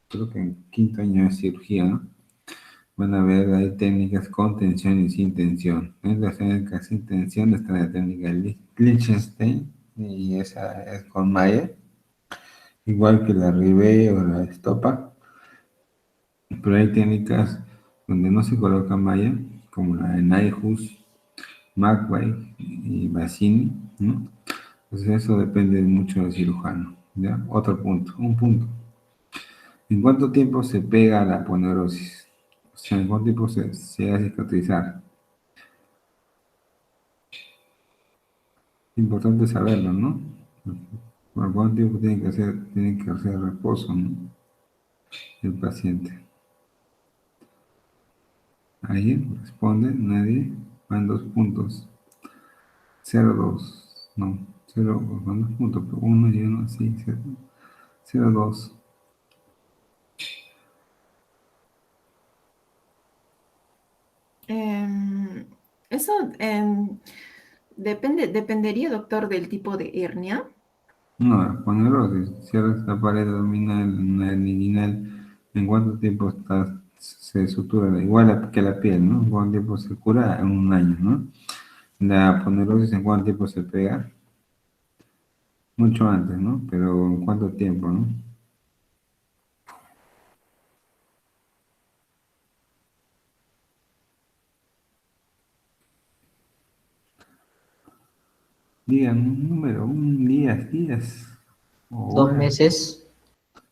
Speaker 12: creo que en 5.º año de cirugía, ¿no? Van a ver, hay técnicas con tensión y sin tensión. En las técnicas sin tensión está la técnica Liechtenstein, y esa es con malla, igual que la Rivet o la Estopa, pero hay técnicas donde no se coloca malla, como la de Nyhus, McVeigh y Bassini, ¿no? Entonces eso depende mucho del cirujano, ¿ya? Otro punto, un punto. ¿En cuánto tiempo se pega la aponeurosis? O sea, ¿en cuánto tiempo se va a cicatrizar? Importante saberlo, ¿no? ¿Por cuánto tiempo tiene que hacer reposo, ¿no? El paciente. ¿Alguien responde? ¿Nadie? Van 2 puntos. 0,2. No, 0, van 2 puntos, pero 1 y 1, sí, 0,2.
Speaker 5: Eso dependería, doctor, del tipo de hernia.
Speaker 12: No, aponeurosis, cierras la pared abdominal, una hernia inguinal, ¿en cuánto tiempo se sutura? Igual que la piel, ¿no? ¿En cuánto tiempo se cura? En 1 año, ¿no? La aponeurosis, ¿en cuánto tiempo se pega? Mucho antes, ¿no? Pero ¿en cuánto tiempo, no? Digan un número, días. O
Speaker 20: 2
Speaker 12: horas.
Speaker 20: meses.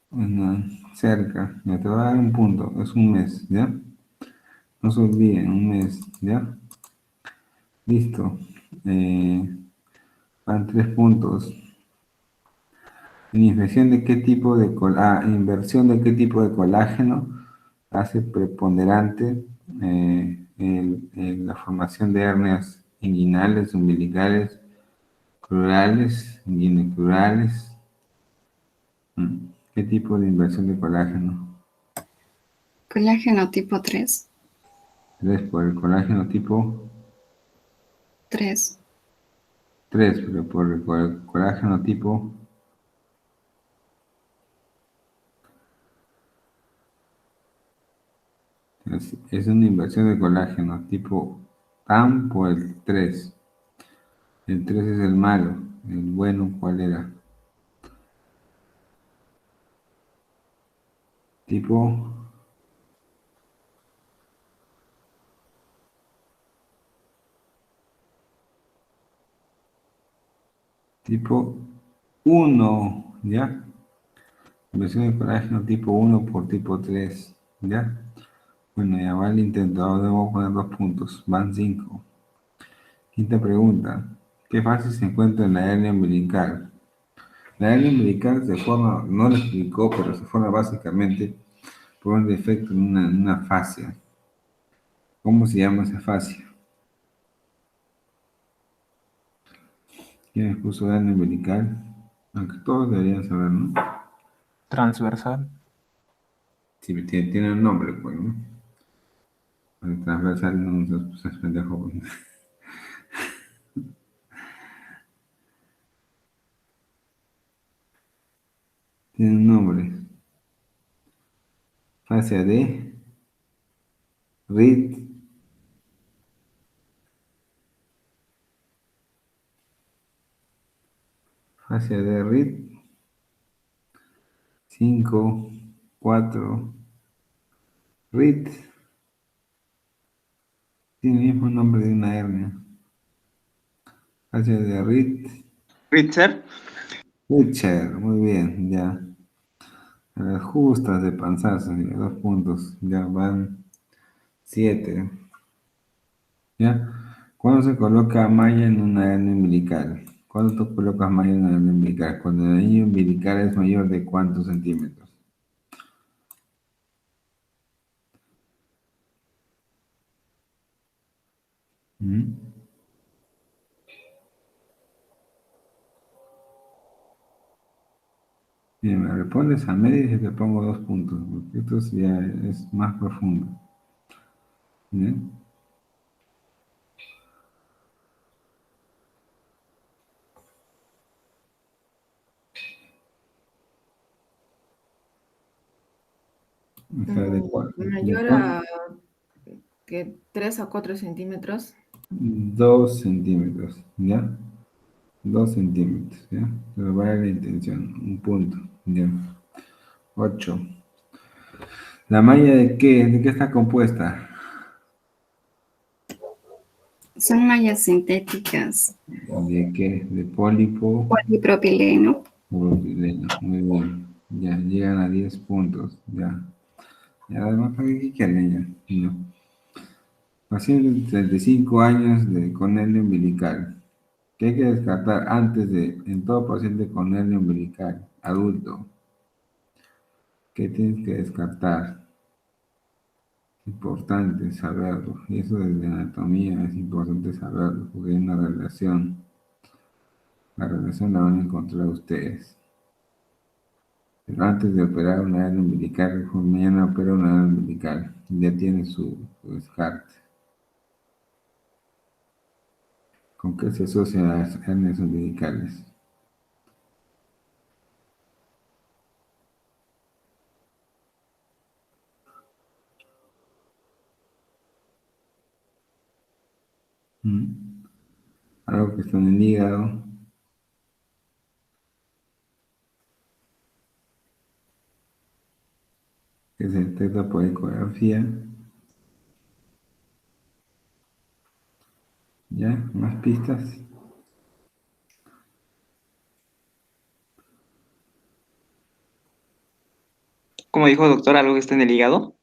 Speaker 12: Bueno, cerca, ya te voy a dar un punto, es 1 mes, ¿ya? No se olviden, 1 mes, ¿ya? Listo. Van 3 puntos. Inversión de qué tipo de inversión de qué tipo de colágeno hace preponderante la formación de hernias inguinales, umbilicales, crurales, inguinocrurales. ¿Qué tipo de inversión de colágeno?
Speaker 18: Colágeno tipo 3.
Speaker 12: 3 por el colágeno tipo
Speaker 18: 3.
Speaker 12: 3, pero por el colágeno tipo es una inversión de colágeno tipo TAM por el 3. El 3 es el malo, el bueno, ¿cuál era? Tipo tipo 1, ¿ya? Inversión de colágeno tipo 1 por tipo 3, ¿ya? Bueno, ya va el intento, ahora debo poner 2 puntos, van 5. Quinta pregunta, ¿qué fase se encuentra en la hernia umbilical? La hernia umbilical se forma, no lo explicó, pero se forma básicamente por un defecto en una fascia. ¿Cómo se llama esa fascia? ¿Quién puso hernia umbilical? Aunque todos deberían saber, ¿no?
Speaker 19: Transversal.
Speaker 12: Sí, tiene un nombre, pues, ¿no? El transversal no se pendejo. Pues. Tiene un nombre. Fascia de Reed. Fascia de Reed. 5, 4. Reed. Tiene el mismo nombre de una hernia. Fascia de Reed.
Speaker 21: Richard.
Speaker 12: Richard, muy bien, ya. A las justas de panzazo, ya, 2 puntos. Ya van 7. ¿Ya? ¿Cuándo se coloca malla en una hernia umbilical? ¿Cuándo tú colocas malla en una hernia umbilical? Cuando el anillo umbilical es mayor de ¿cuántos centímetros? ¿Mm? Bien, me respondes a media y te pongo 2 puntos, porque esto ya es más profundo. ¿Bien? O sea,
Speaker 5: Mayor a que 3 a 4 centímetros.
Speaker 12: 2 centímetros, ¿ya? 2 centímetros, ¿ya? Pero vale la intención, un punto, ¿ya? 8. ¿La malla de qué? ¿De qué está compuesta?
Speaker 18: Son mallas sintéticas.
Speaker 12: ¿De qué? ¿De pólipo?
Speaker 18: Polipropileno.
Speaker 12: Propileno, muy bien. Ya, llegan a 10 puntos, ya. Ya, además, ¿qué quieren ya? No. Paciente de 35 años con hernia umbilical. ¿Qué hay que descartar antes en todo paciente con hernia umbilical, adulto? ¿Qué tienes que descartar? Importante saberlo. Y eso desde anatomía es importante saberlo, porque hay una relación. La relación la van a encontrar ustedes. Pero antes de operar una hernia umbilical, mejor mañana opera una hernia umbilical. Ya tiene su descarte. ¿Con qué se asocian las hernias umbilicales? ¿Mm? Algo que está en el hígado. Que se detecta por ecografía. ¿Ya? ¿Más pistas?
Speaker 21: Como dijo doctor, algo que está en el hígado.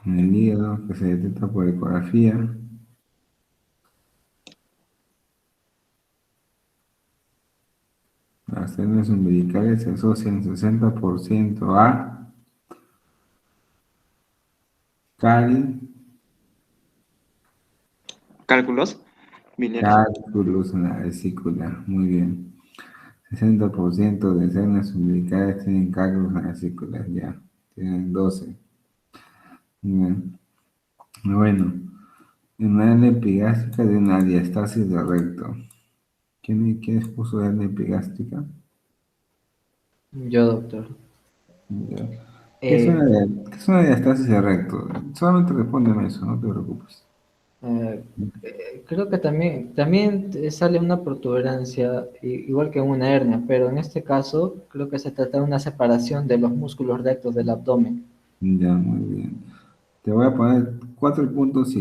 Speaker 12: En el hígado, que se detecta por ecografía. Las hernias umbilicales se asocian 60% a cal,
Speaker 21: Cálculos biliares.
Speaker 12: cálculos en la vesícula. Muy bien. 60% de hernias umbilicales tienen cálculos en la vesícula. Ya. Tienen 12. Bien. Bueno. Una hernia epigástrica de una diastasis de recto. ¿Quién expuso hernia epigástrica?
Speaker 20: Yo, doctor.
Speaker 12: Ya.
Speaker 20: Eh,
Speaker 12: ¿Qué es una diastasis de recto? Solamente respóndeme eso, no te preocupes.
Speaker 20: eh, Creo que también sale una protuberancia, igual que en una hernia, pero en este caso creo que se trata de una separación de los músculos rectos del abdomen.
Speaker 12: Ya, muy bien. Te voy a poner 4 puntos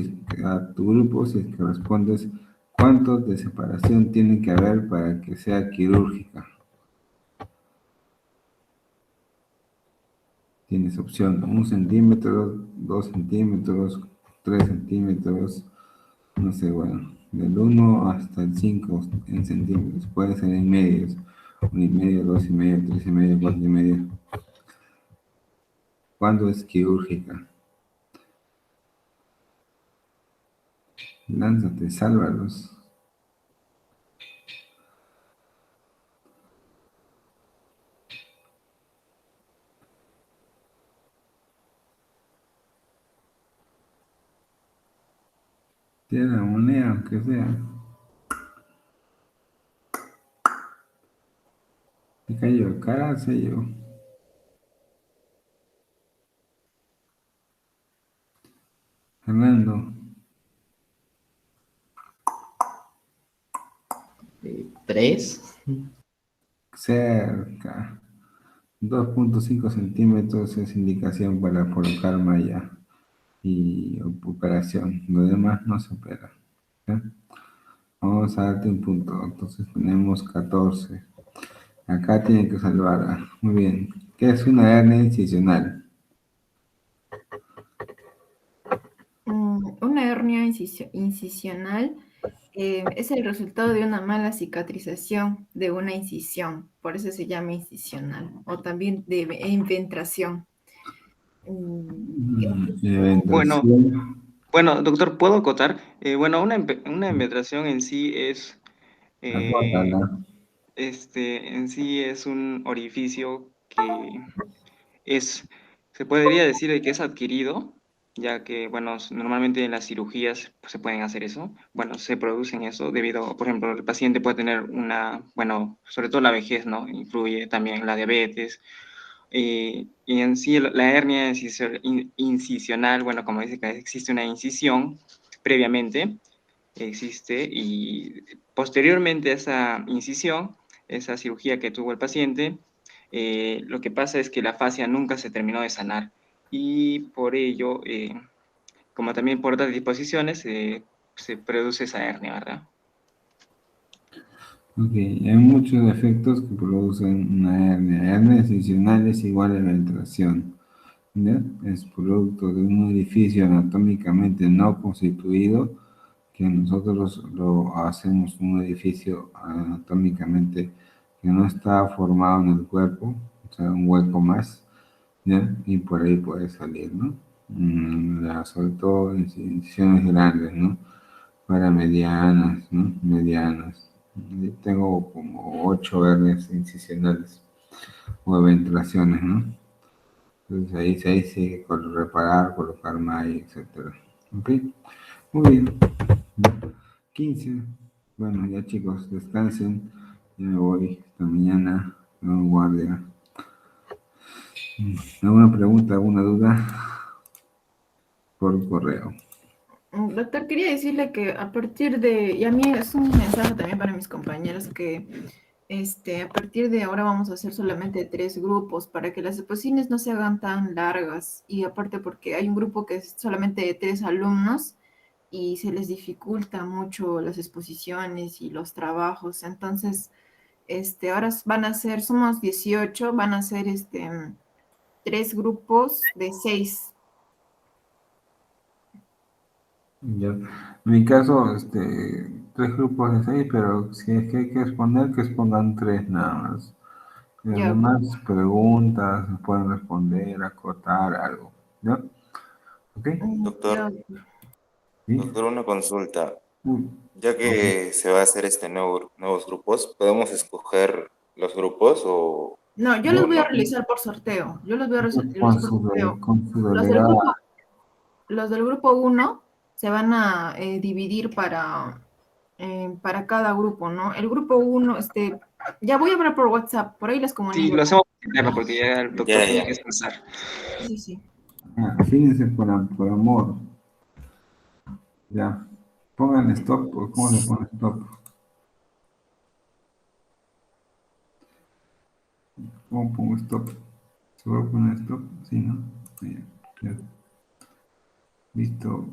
Speaker 12: a tu grupo si es que respondes cuántos de separación tiene que haber para que sea quirúrgica. Tienes opción 1 centímetro, 2 centímetros, 3 centímetros, no sé, bueno, del 1 hasta el 5 en centímetros. Puede ser en medios, 1,5, 2,5, 3,5, 4,5. ¿Cuándo es quirúrgica? Lánzate, sálvalos. Tiene la moneda, aunque sea. Me cayó, cara, sello. Fernando.
Speaker 20: 3.
Speaker 8: cerca. 2.5 centímetros es indicación para colocar malla y operación. Lo demás no se opera. ¿Ya? Vamos a darte un punto. Entonces tenemos 14. Acá tiene que salvar. Muy bien. ¿Qué es una hernia incisional?
Speaker 5: Una hernia incisional es el resultado de una mala cicatrización de una incisión, por eso se llama incisional, o también de enventración.
Speaker 21: Bueno,
Speaker 8: Eventuación.
Speaker 21: bueno, doctor, ¿puedo acotar? Bueno, una envetración en sí es,
Speaker 8: Acótala.
Speaker 21: en sí es un orificio que es, se podría decir de que es adquirido, ya que, bueno, normalmente en las cirugías pues, se pueden hacer eso. Bueno, se producen eso debido, por ejemplo, el paciente puede tener una, bueno, sobre todo la vejez, ¿no? Influye también la diabetes. Y en sí la hernia incisional, bueno, como dice que existe una incisión previamente, existe y posteriormente a esa incisión, esa cirugía que tuvo el paciente, lo que pasa es que la fascia nunca se terminó de sanar y por ello, como también por otras disposiciones, se produce esa hernia, ¿verdad?
Speaker 8: Ok, hay muchos efectos que producen una hernia. Hernia incisional es igual a eventuación. ¿Ya? Es producto de un orificio anatómicamente no constituido que nosotros lo hacemos un edificio anatómicamente que no está formado en el cuerpo, o sea, un hueco más, ¿ya? Y por ahí puede salir, ¿no? Sobre todo incisiones grandes, ¿no? Para medianas, ¿no? Medianas. Yo tengo como 8 hernias incisionales o eventuaciones, ¿no? Entonces ahí sí, reparar, colocar malla, etcétera. ¿Ok? Muy bien. 15. Bueno, ya chicos, descansen. Ya me voy. Hasta mañana. No guardia. ¿Alguna pregunta, alguna duda? Por correo.
Speaker 5: Doctor, quería decirle que a partir de, y a mí es un mensaje también para mis compañeros que a partir de ahora vamos a hacer solamente 3 grupos para que las exposiciones no se hagan tan largas y aparte porque hay un grupo que es solamente de 3 alumnos y se les dificulta mucho las exposiciones y los trabajos. Entonces, ahora van a ser, somos 18, van a ser 3 grupos de 6.
Speaker 8: Ya. En mi caso, 3 grupos de 6, pero si es que hay que exponer, que expongan 3 nada más. Y las
Speaker 5: Ya.
Speaker 8: demás preguntas, pueden responder, acotar algo. ¿Ya? ¿Ok?
Speaker 6: Doctor,
Speaker 8: ¿Sí?
Speaker 6: doctor, una consulta.
Speaker 8: Uy,
Speaker 6: Ya que se va a hacer nuevos grupos, ¿podemos escoger los grupos o
Speaker 5: No, yo los voy a
Speaker 6: no?
Speaker 5: realizar por sorteo. Yo los voy a realizar
Speaker 8: con
Speaker 5: por
Speaker 8: su,
Speaker 5: sorteo.
Speaker 8: con su
Speaker 5: Los del
Speaker 8: delegada.
Speaker 5: grupo, los del grupo 1 se van a dividir para cada grupo, ¿no? El grupo 1, ya voy a hablar por WhatsApp, por ahí les
Speaker 21: Sí,
Speaker 5: comunico.
Speaker 21: lo hacemos interno porque ya el doctor
Speaker 6: Ya,
Speaker 21: tiene
Speaker 6: ya.
Speaker 21: que descansar.
Speaker 5: Sí, sí.
Speaker 8: Fíjense por amor. Ya. Pongan stop. ¿Cómo le ponen stop? ¿Cómo pongo stop? ¿Se va a poner stop? Sí, ¿no? Ya. Listo.